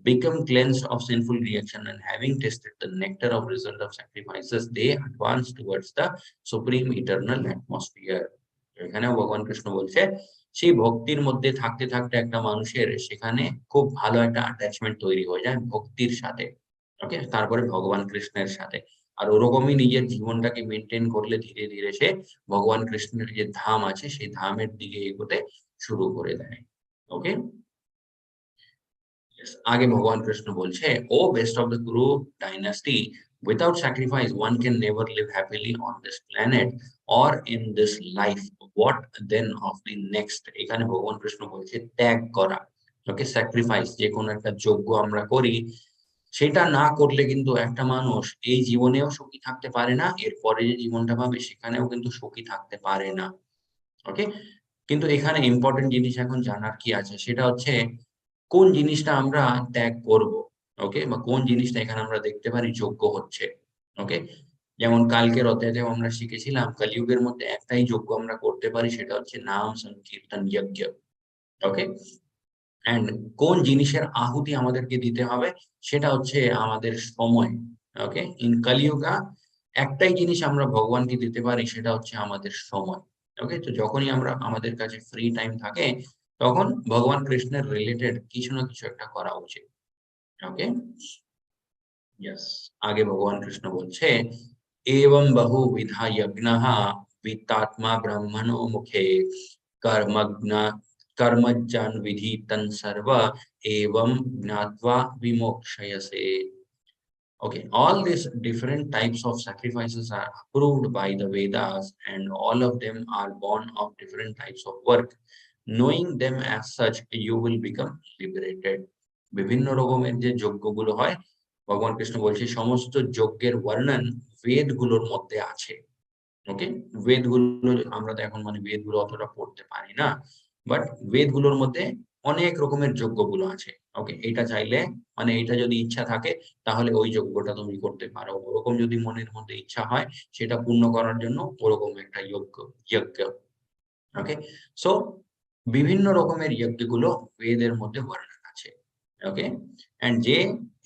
become cleansed of sinful reaction, and having tasted the nectar of result of sacrifices, they advance towards the supreme eternal atmosphere. এখানে ভগবান কৃষ্ণ বলছে সেই ভক্তির মধ্যে থাকতে থাকতে একটা মানুষের সেখানে খুব ভালো একটা অ্যাটাচমেন্ট তৈরি হয়ে যায় ভক্তির সাথে। ওকে, তারপরে ভগবান কৃষ্ণের সাথে। আর ওরকমই নিজের জীবনটাকে মেনটেন করলে ধীরে ধীরে সে ভগবান কৃষ্ণের যে ধাম আছে সেই ধামের দিকে এগোতে শুরু করে দেয়। ওকে, আগে ভগবান কৃষ্ণ বলছে, O best of the Kuru dynasty, without sacrifice one can never live happily on this planet or in this life. What then of the next? এখানে ভগবান কৃষ্ণ বলছে ত্যাগ করা। ওকে, স্যাক্রিফাইস, যে কোনো একটা যজ্ঞ আমরা করি, সেটা না করলে কিন্তু একটা মানুষ এই জীবনেও সুখী থাকতে পারে না, এরপরে যে জীবনটা পাবে সেখানেও কিন্তু সুখী থাকতে পারে না। ওকে, কিন্তু এখানে ইম্পর্টেন্ট জিনিস এখন জানার কি আছে, সেটা হচ্ছে কোন জিনিসটা আমরা ত্যাগ করব। ওকে, বা কোন জিনিসটা এখানে আমরা দেখতে পারি যোগ্য হচ্ছে। ওকে, যেমন কালকের অধ্যায়ে আমরা শিখেছিলাম কলিযুগের মধ্যে একটাই যজ্ঞ আমরা করতে পারি, সেটা হচ্ছে নাম সংকীর্তন যজ্ঞ। ওকে, এন্ড কোন জিনিসের আহুতি আমাদেরকে দিতে হবে, সেটা হচ্ছে আমাদের সময়। ওকে, ইন কলিযুগা একটাই জিনিস আমরা ভগবানকে দিতে পারি, সেটা হচ্ছে আমাদের সময়। ওকে, তো যখনই আমরা আমাদের কাছে ফ্রি টাইম থাকে তখন ভগবান কৃষ্ণের রিলেটেড কিছু না কিছু একটা করা উচিত। ওকে, यस, आगे भगवान कृष्ण बोलছে एवं बहुविधा यज्ञः वित्तात्मा ब्रह्मणो मुखे कर्मज्ञ कर्मज्ञान विधि तन् सर्व एवं ज्ञात्वा विमोक्षयसे। Okay, all these different types of sacrifices are approved by the Vedas, and all of them are born of different types of work. Knowing them as such, you will become liberated. বিভিন্ন রকমের যে যজ্ঞগুলো হয়, ভগবান কৃষ্ণ বলছে সমস্ত যজ্ঞের বর্ণন বেদগুলোর মধ্যে আছে। ওকে, বেদগুলো আমরা তো এখন বেদগুলো অতটা পড়তে পারি না, বাট বেদগুলোর মধ্যে অনেক রকমের যজ্ঞগুলো আছে। ওকে, এটা চাইলে এটা যদি ইচ্ছা থাকে তাহলে ওই যজ্ঞটা তুমি করতে পারো, ওরকম যদি মনের মধ্যে ইচ্ছা হয় সেটা পূর্ণ করার জন্য ওরকম একটা যজ্ঞ। ওকে, সো বিভিন্ন রকমের যজ্ঞগুলো বেদের মধ্যে বর্ণনা আছে। ওকে, এন্ড যে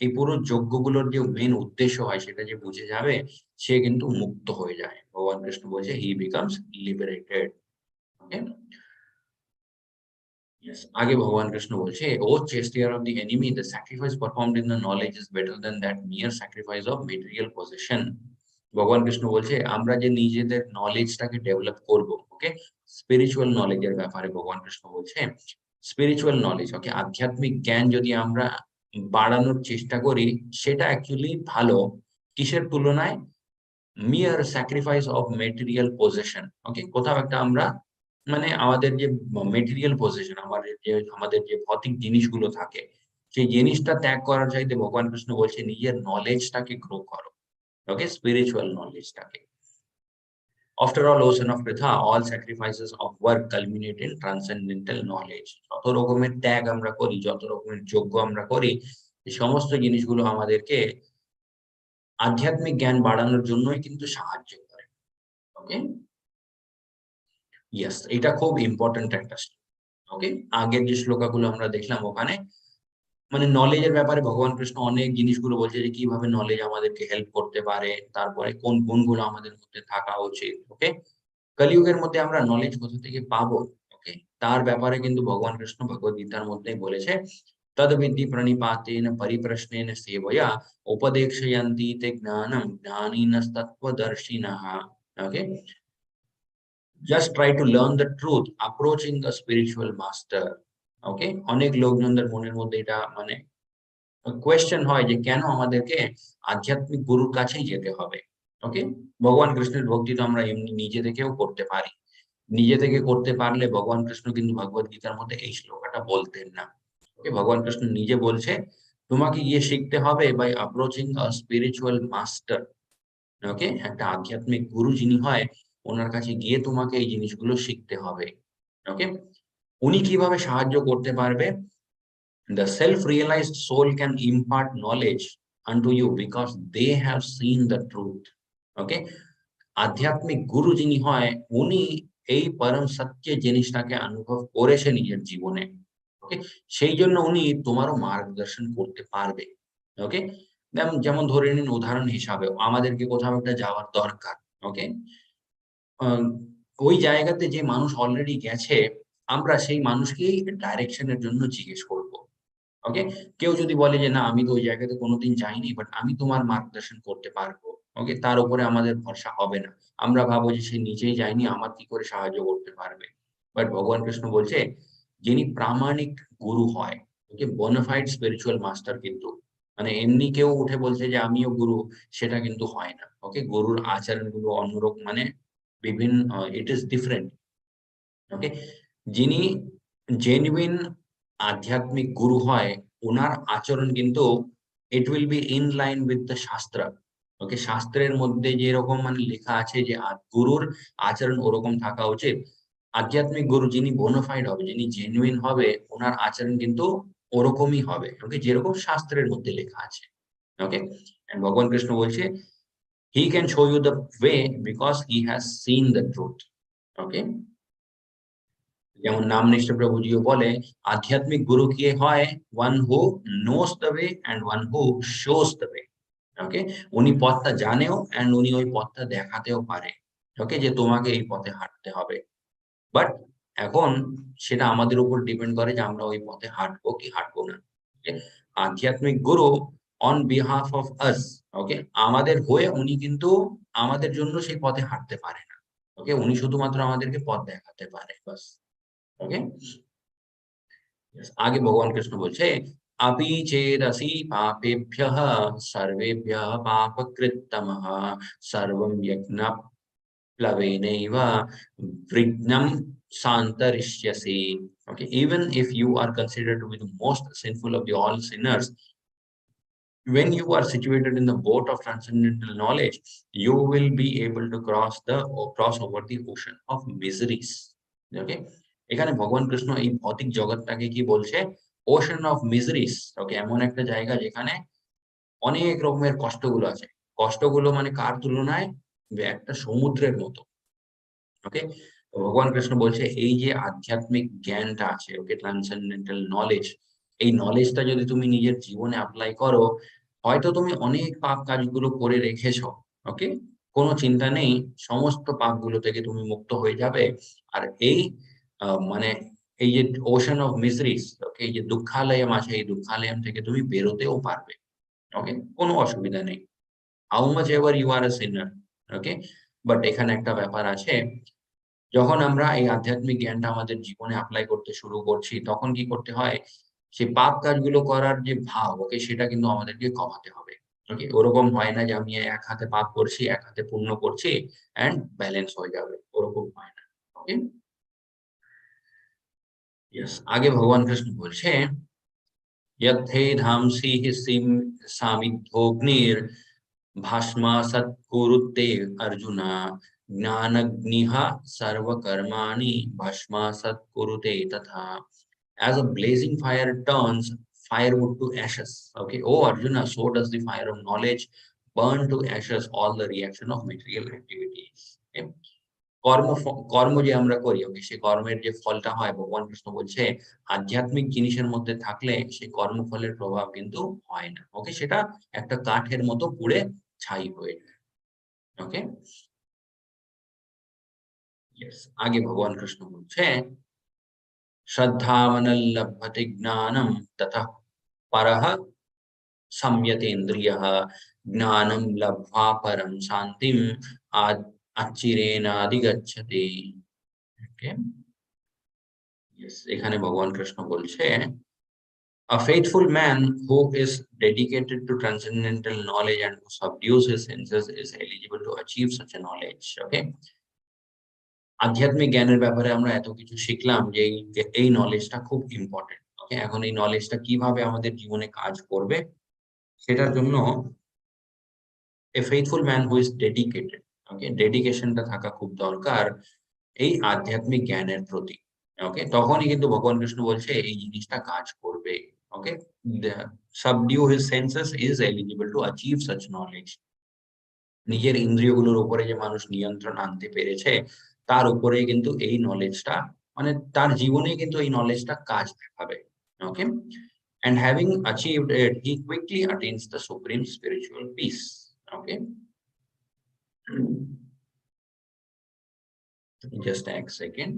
এই পুরো যজ্ঞগুলোর যে মেন উদ্দেশ্য হয় সেটা যে বুঝে যাবে, সে কিন্তু মুক্ত হয়ে যায়। ভগবান কৃষ্ণ বলছে he becomes liberated. Okay, yes, আগে ভগবান কৃষ্ণ বলছে, O chastiser of the enemy, the sacrifice performed in the knowledge is better than that mere sacrifice of material possession. ভগবান কৃষ্ণ বলছে আমরা যে নিজেদের নলেজটাকে ডেভেলপ করব। ওকে, স্পিরিচুয়াল নলেজের ব্যাপারে ভগবান কৃষ্ণ বলছে স্পিরিচুয়াল নলেজ, ওকে, আধ্যাত্মিক জ্ঞান যদি আমরা বাড়ানোর চেষ্টা করি সেটা অ্যাকচুয়ালি ভালো কিসের তুলনায়, মিয়ার স্যাক্রিফাইস অফ মেটেরিয়াল পজেশন। ওকে, কোথাও একটা আমরা আমাদের যে মেটেরিয়াল পজেশন, আমাদের যে ভৌতিক জিনিসগুলো থাকে, সেই জিনিসটা ত্যাগ করার চাইতে ভগবান কৃষ্ণ বলছে নিজের নলেজটাকে গ্রো করো। ওকে, spiritual নলেজটাকে। After all, O son of Pritha, all sacrifices of work culminate in transcendental knowledge. যত রকমের ত্যাগ আমরা করি, যত রকমের যজ্ঞ আমরা করি, এই সমস্ত জিনিসগুলো আমাদেরকে আধ্যাত্মিক জ্ঞান বাড়ানোর জন্যই কিন্তু সাহায্য করে। ওকে, ইয়েস, এটা খুব ইম্পর্টেন্ট একটা। ওকে, আগের যে শ্লোকাগুলো আমরা দেখলাম ওখানে নলেজের ব্যাপারে ভগবান কৃষ্ণ অনেক জিনিসগুলো বলছে যে কিভাবে নলেজ আমাদেরকে হেল্প করতে পারে, তারপরে কোন গুণগুলো আমাদের মধ্যে থাকা উচিত। ওকে, কলিযুগের মধ্যে আমরা নলেজ কোথা থেকে পাবো, ওকে, তার ব্যাপারে কিন্তু ভগবান কৃষ্ণ ভগবদ গীতার মধ্যে বলেছে, তদ্বিদ্ধি প্রণিপাতেন পরিপ্রশ্নেন সেবয়া উপদেক্ষয়ন্তি তে জ্ঞানম জ্ঞানিনস্তত্ত্বদর্শিনঃ। ওকে, just try to learn the truth approaching a spiritual master. ওকে, অনেক লোকজনদের মনের মধ্যে এটা কোয়েশ্চেন হয় যে কেন আমাদেরকে আধ্যাত্মিক গুরুর কাছেই যেতে হবে। ওকে, ভগবান কৃষ্ণের ভক্তি তো আমরা এমনি নিজে থেকেও করতে পারি, নিজে থেকে করতে পারলে ভগবান কৃষ্ণ কিন্তু ভগবদ গীতার মধ্যে এই শ্লোকটা বলতেন না। ওকে, ভগবান কৃষ্ণ নিজে বলছে তোমাকে গিয়ে শিখতে হবে by approaching a spiritual master. Okay, একটা আধ্যাত্মিক গুরু যিনি হয় ওনার কাছে গিয়ে তোমাকে এই জিনিসগুলো শিখতে হবে। ওকে, উনি কিভাবে সাহায্য করতে পারবে, the self-realized soul can impart knowledge unto you because they have seen the truth. Okay, আধ্যাত্মিক গুরু যিনি হয় উনি এই পরম সত্য জিনিসটাকে অনুভব করেছে নিজের জীবনে, ওকে, সেই জন্য উনি তোমারও মার্গদর্শন করতে পারবে। ওকে, যেমন ধরে নিন উদাহরণ হিসাবে আমাদেরকে কোথাও একটা যাওয়ার দরকার, ওকে, ওই জায়গাতে যে মানুষ অলরেডি গেছে, আমরা সেই মানুষকেই ডাইরেকশনের জন্য জিজ্ঞেস করব। ওকে, কেউ যদি বলে যে না আমি তো ওই জায়গাতে কোনোদিন যাইনি বাট আমি তোমার মার্গদর্শন করতে পারবো, ওকে, তার উপরে আমাদের ভরসা হবে না। আমরা ভাবো যে সে নিজেই যায়নি, আমার কি করে সাহায্য করতে পারবে। বাট ভগবান কৃষ্ণ বলছে যিনি প্রামাণিক গুরু হয়, ওকে, বোনাফাইড স্পিরিচুয়াল মাস্টার, কিন্তু মানে এমনি কেউ উঠে বলছে যে আমিও গুরু, সেটা কিন্তু হয় না। ওকে, গুরুর আচরণগুলো অন্যরকম, মানে বিভিন্ন, ইট ইজ ডিফারেন্ট। ওকে, যিনি জেনুইন আধ্যাত্মিক গুরু হয়, ওনার আচরণ কিন্তু it will be in line with the শাস্ত্র। ওকে, শাস্ত্রের মধ্যে যেরকম মানে লেখা আছে যে গুরুর আচরণ ওরকম থাকা উচিত। আধ্যাত্মিক গুরু যিনি বোনাফাইড হবে, যিনি জেনুইন হবে, ওনার আচরণ কিন্তু ওরকমই হবে, ওকে, যেরকম শাস্ত্রের মধ্যে লেখা আছে। ওকে, এন্ড ভগবান কৃষ্ণ বলছে he can show you the way because he has seen the truth. Okay, যেমন নাম নিষ্ঠা প্রভুজিও বলে আধ্যাত্মিক গুরু কি হয়, one who knows the way and one who shows the way. Okay, উনি পথটা জানেও এন্ড উনি ওই পথটা দেখাতেও পারে, ওকে, যে তোমাকে এই পথে হাঁটতে হবে। বাট এখন সেটা আমাদের উপর ডিপেন্ড করে যে আমরা ওই পথে হাঁটবো কি হাঁটবো না। আধ্যাত্মিক গুরু on behalf of us, okay, আমাদের হয়ে উনি কিন্তু আমাদের জন্য সেই পথে হাঁটতে পারে না। ওকে, উনি শুধুমাত্র আমাদেরকে পথ দেখাতে পারে, বাস। ওকে, आगे भगवान कृष्ण बोलছে अपि चेदसि पापेभ्यः सर्वेभ्यः पापकृत्तमः सर्वं यज्ञप्लवेनैव विघ्नं सान्तरिष्यसि. Okay, even if you are considered to be the most sinful of the all sinners, when you are situated in the boat of transcendental knowledge, you will be able to cross over the ocean of miseries. Okay, এখানে ভগবান কৃষ্ণ এই ভৌতিক জগৎটাকে কি বলছে, ocean of মিজারিস। ওকে, এমন একটা জায়গা যেখানে অনেক রকমের কষ্টগুলো আছে। কষ্টগুলো মানে কার তুলনায়, একটা সমুদ্রের মতো। ওকে, ভগবান কৃষ্ণ বলছে এই যে আধ্যাত্মিক জ্ঞানটা আছে, ওকে, ট্রান্সেন্ডেন্টাল নলেজ, এই নলেজটা যদি তুমি নিজের জীবনে অ্যাপ্লাই করো, হয়তো তুমি অনেক পাপ কাজগুলো করে রেখেছো, ওকে, কোনো চিন্তা নেই, সমস্ত পাপগুলো থেকে তুমি মুক্ত হয়ে যাবে। আর এই মানে এই যে ওশান অফ মিজারিস, ওকে, এই যে দুঃখালয়ম আছে, এই দুঃখালয়ম থেকে তুমি বেরোতেও পারবে। ওকে, কোনো অসুবিধা নেই, how much ever you are a sinner. Okay, but এখানে একটা ব্যাপার আছে, যখন আমরা এই আধ্যাত্মিক জ্ঞানটা আমাদের জীবনে অ্যাপ্লাই করতে শুরু করছি, তখন কি করতে হয়, সেই পাপ কাজগুলো করার যে ভাব, ওকে, সেটা কিন্তু আমাদেরকে কমাতে হবে। ওকে, ওরকম হয় না যে আমি এক হাতে পাপ করছি এক হাতে পুণ্য করছি এন্ড ব্যালেন্স হয়ে যাবে, ওরকম হয় না। ওকে, यस, आगे भगवान कृष्ण बोलছে यथेधांसि हि सामिद्धोऽग्निर् भास्मासत् कुरुते अर्जुन ज्ञानग्निः सर्वकर्माणि भस्मासत् कुरुते तथा. As a blazing fire turns firewood to ashes, okay, oh Arjuna, so does the fire of knowledge burn to ashes all the reaction of material activities. Okay? কর্ম যে আমরা করি, ওকে, সেই কর্মের যে ফলটা হয়, ভগবান কৃষ্ণ বলছে আধ্যাত্মিক জিনিসের মধ্যে থাকলে সেই কর্মফলের প্রভাব কিন্তু হয় না। ওকে, সেটা একটা কাঠের মতো পুড়ে ছাই হয়ে যায়। ওকে, यस, आगे भगवान कृष्ण बोलছে श्रद्धावनल्लभते ज्ञानं ततः परः संयतेन्द्रियः ज्ञानं लब्ध्वा परं शान्तिम् अचिरेणाधिगच्छति। ओके, यस, এখানে ভগবান কৃষ্ণ বলছে a faithful man who is dedicated to transcendental knowledge and who subdues his senses is eligible to achieve such a knowledge. Okay, আধ্যাত্মিক জ্ঞানের ব্যাপারে আমরা এত কিছু শিখলাম যে এই নলেজটা খুব ইম্পর্টেন্ট। ওকে, এখন এই নলেজটা কিভাবে আমাদের জীবনে কাজ করবে, সেটার জন্য a faithful man who is dedicated, okay, ডেডিকেশনটা থাকা খুব দরকার এই আধ্যাত্মিক জ্ঞানের প্রতি। ওকে, তখনই কিন্তু ভগবান কৃষ্ণ বলছে এই জিনিসটা কাজ করবে। Okay, subdue his senses is eligible to achieve such knowledge. নিজের ইন্দ্রিয়গুলোর উপরে যে মানুষ নিয়ন্ত্রণ আনতে পেরেছে, তার উপরে কিন্তু এই নলেজটা মানে তার জীবনে কিন্তু এই নলেজটা কাজ দেখাবে। ওকে, and having achieved it he quickly attains the supreme spiritual peace. Okay, just a second.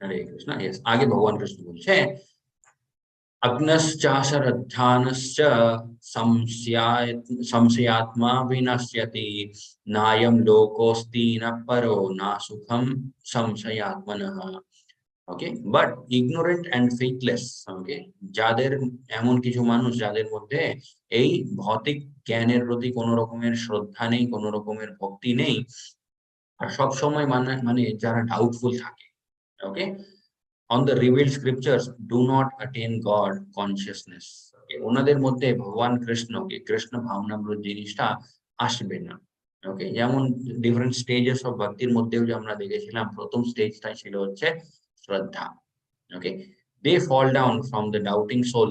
Hare Krishna. Yes, आगे भगवान कृष्ण बोलছে अग्नश्चाशरध्यानश्च संशयात्मा विनश्यति नायं लोकोऽस्ति न परो न सुखम संशयात्मनः। ওকে, বাট ইগনোরেন্ট অ্যান্ড ফেথলেস, ওকে, যাদের এমন কিছু মানুষ যাদের মধ্যে এই ভৌতিক জ্ঞানের প্রতি কোনো রকমের শ্রদ্ধা নেই, কোনো রকমের ভক্তি নেই, আর সব সময় মানে যারা ডাউটফুল থাকে, ওকে, on the revealed scriptures do not attain God consciousness. ওনাদের মধ্যে ভগবান কৃষ্ণকে কৃষ্ণ ভাবনামৃত জিনিসটা আসবে না। ওকে, যেমন ডিফারেন্ট স্টেজেস অফ ভক্তির মধ্যেও যে আমরা দেখেছিলাম, প্রথম স্টেজটা ছিল হচ্ছে শ্রদ্ধা। ওকে, they fall down from the doubting soul.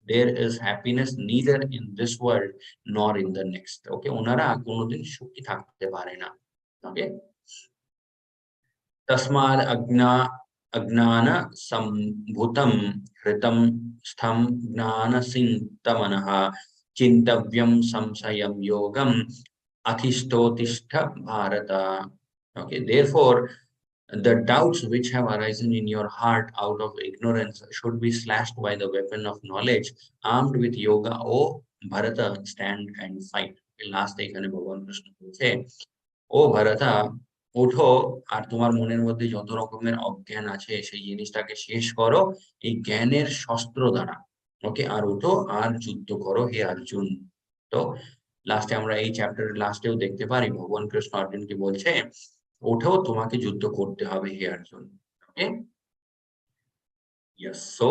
There is happiness neither in this world nor in the next. ওকে, ওনারা কোনোদিন সুখী থাকতে পারে না। ওকে, तस्माद् अज्ञान संभूतं हृतं स्थं ज्ञानसिक्तमनः चिन्तव्यं संशयं योगम् अखिष्टोतिष्ठ Bharat. Okay, therefore the doubts which have arisen in your heart out of ignorance should be slashed by the weapon of knowledge. Armed with yoga, O Bharata, stand and fight. Last এখানে ভগবান কৃষ্ণ বলছে, ও ভরতা, ওঠো আর তোমার মনের মধ্যে যত রকমের অজ্ঞান আছে সেই জিনিসটাকে শেষ করো এই জ্ঞানের শস্ত্র দ্বারা। ওকে, আর ওঠো আর যুদ্ধ করো হে অর্জুন। তো লাস্টে আমরা এই চ্যাপ্টারের লাস্টেও দেখতে পারি ভগবান কৃষ্ণ অর্জুনকে বলছে, ওঠো, তোমাকে যুদ্ধ করতে হবে হে অর্জুন। ওকে, ইয়েস। সো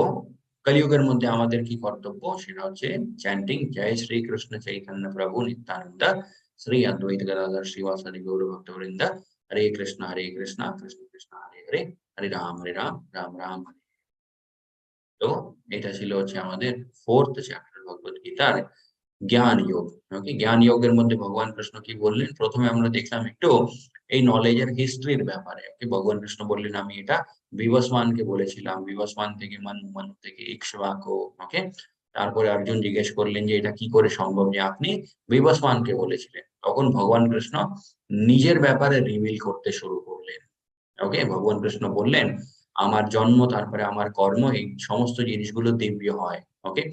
কলিযুগের মধ্যে আমাদের কি কর্তব্য, সেটা হচ্ছে চ্যান্টিং জয় শ্রী কৃষ্ণ চৈতন্য প্রভু নিত্যানন্দ শ্রী অদ্বৈত গদাধর শ্রীবাসাদি গৌর ভক্তবৃন্দ, হরে কৃষ্ণ কৃষ্ণ কৃষ্ণ হরে হরে, হরে রাম রাম রাম হরে। তো এটা ছিল হচ্ছে আমাদের 4th চ্যাপ্টার ভগবত গীতার জ্ঞান যোগ। ওকে, জ্ঞান যোগের মধ্যে ভগবান কৃষ্ণ কি বললেন, প্রথমে আমরা দেখলাম একটু এই নলেজের হিস্ট্রির ব্যাপারে। ওকে, ভগবান কৃষ্ণ বললেন আমি এটা বিবস্বানকে বলেছিলাম, বিবস্বান থেকে মানু থেকে ইক্ষ্বাকু। ওকে, তারপরে অর্জুন জিজ্ঞেস করলেন যে এটা কি করে সম্ভব যে আপনি বিবস্বানকে বলেছিলেন। তখন ভগবান কৃষ্ণ নিজের ব্যাপারে রিভিল করতে শুরু করলেন। ওকে, ভগবান কৃষ্ণ বললেন আমার জন্ম, তারপরে আমার কর্ম, এই সমস্ত জিনিসগুলো দিব্য হয়। ওকে,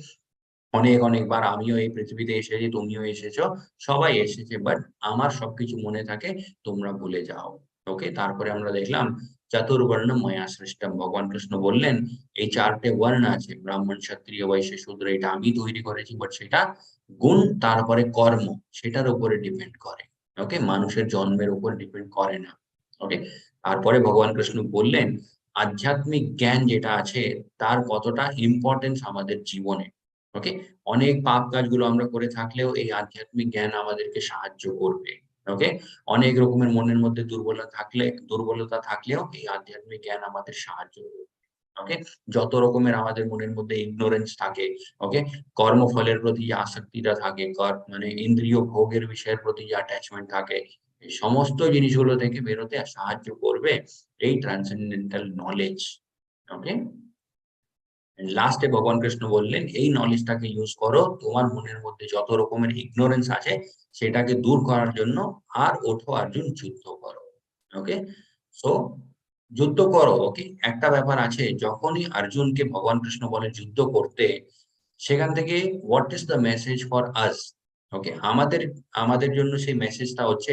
অনেকবার আমিও এই পৃথিবীতে এসেছি, তুমিও এসেছো, সবাই এসেছে, বাট আমার সবকিছু মনে থাকে, তোমরা ভুলে যাও। ওকে, তারপরে আমরা দেখলাম চতুর্বর্ণ ময়া সৃষ্টম। ভগবান কৃষ্ণ বললেন এই 4টে বর্ণ আছে, ব্রাহ্মণ ক্ষত্রিয় বৈশ্য শূদ্র, এটা আমি তৈরি করেছি, বাট সেটা গুণ তারপরে কর্ম সেটার উপরে ডিপেন্ড করে। ওকে, মানুষের জন্মের উপর ডিপেন্ড করে না। ওকে, তারপরে ভগবান কৃষ্ণ বললেন আধ্যাত্মিক জ্ঞান যেটা আছে তার কতটা ইম্পর্টেন্স আমাদের জীবনে। ওকে, অনেক পাপ কাজগুলো আমরা করে থাকলেও এই আধ্যাত্মিক জ্ঞান আমাদেরকে সাহায্য করবে। ওকে, অনেক রকমের মনের মধ্যে দুর্বলতা থাকলেও এই আধ্যাত্মিক জ্ঞান আমাদের সাহায্য করবে। ওকে, যত রকমের আমাদের মনের মধ্যে ইগনোরেন্স থাকে, ওকে, কর্মফলের প্রতি যে আসক্তিটা থাকে, মানে ইন্দ্রিয় ভোগের বিষয়ের প্রতি যে অ্যাটাচমেন্ট থাকে, এই সমস্ত জিনিসগুলো থেকে বেরোতে সাহায্য করবে এই ট্রান্সেন্ডেন্টাল নলেজ। ওকে, লাস্টে ভগবান কৃষ্ণ বললেন এই নলেজটাকে ইউজ করো তোমার মনের মধ্যে যত রকমের ইগনোরেন্স আছে সেটাকে দূর করার জন্য, আর ওঠো অর্জুন যুদ্ধ করো। ওকে, সো যুদ্ধ করো। ওকে, একটা ব্যাপার আছে, যখনই অর্জুনকে ভগবান কৃষ্ণ বলে যুদ্ধ করতে, সেখান থেকে what is the message for us. Okay, আমাদের জন্য সেই মেসেজটা হচ্ছে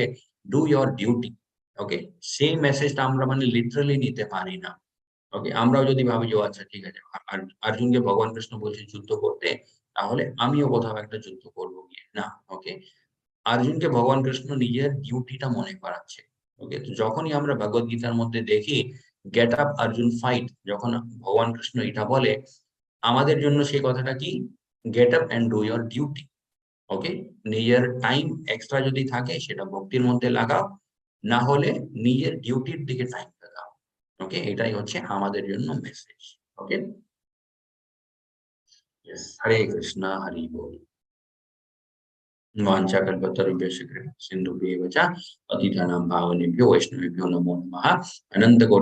ডু ইয়োর ডিউটি। ওকে, সেই মেসেজটা আমরা মানে লিটারালি নিতে পারি না। ওকে, আমরাও যদি ভাবি যে আচ্ছা ঠিক আছে, অর্জুনকে ভগবান কৃষ্ণ বলছে যুদ্ধ করতে, তাহলে আমিও কোথাও একটা যুদ্ধ করবো গিয়ে, না। ওকে, অর্জুনকে ভগবান কৃষ্ণ নিজের ডিউটিটা মনে করাচ্ছে। ওকে, তো যখনই আমরা ভগবত গীতার মধ্যে দেখি গেট আপ অর্জুন ফাইট, যখন ভগবান কৃষ্ণ এটা বলে, আমাদের জন্য সেই কথাটা কি, get up and do your duty. Okay, নিজের টাইম এক্সট্রা যদি থাকে সেটা ভক্তির মধ্যে লাগাও, না হলে নিজের ডিউটির দিকে টাইম লাগাও। ওকে, এটাই হচ্ছে আমাদের জন্য মেসেজ। ওকে, Yes. Hare Krishna, Hari Bol. वाञ्छाकल्पतरुभ्यश्च कृपा सिन्धुभ्येव च पतितानां पावनेभ्यो वैष्णवेभ्यो नमो नमः। अनंत कोटि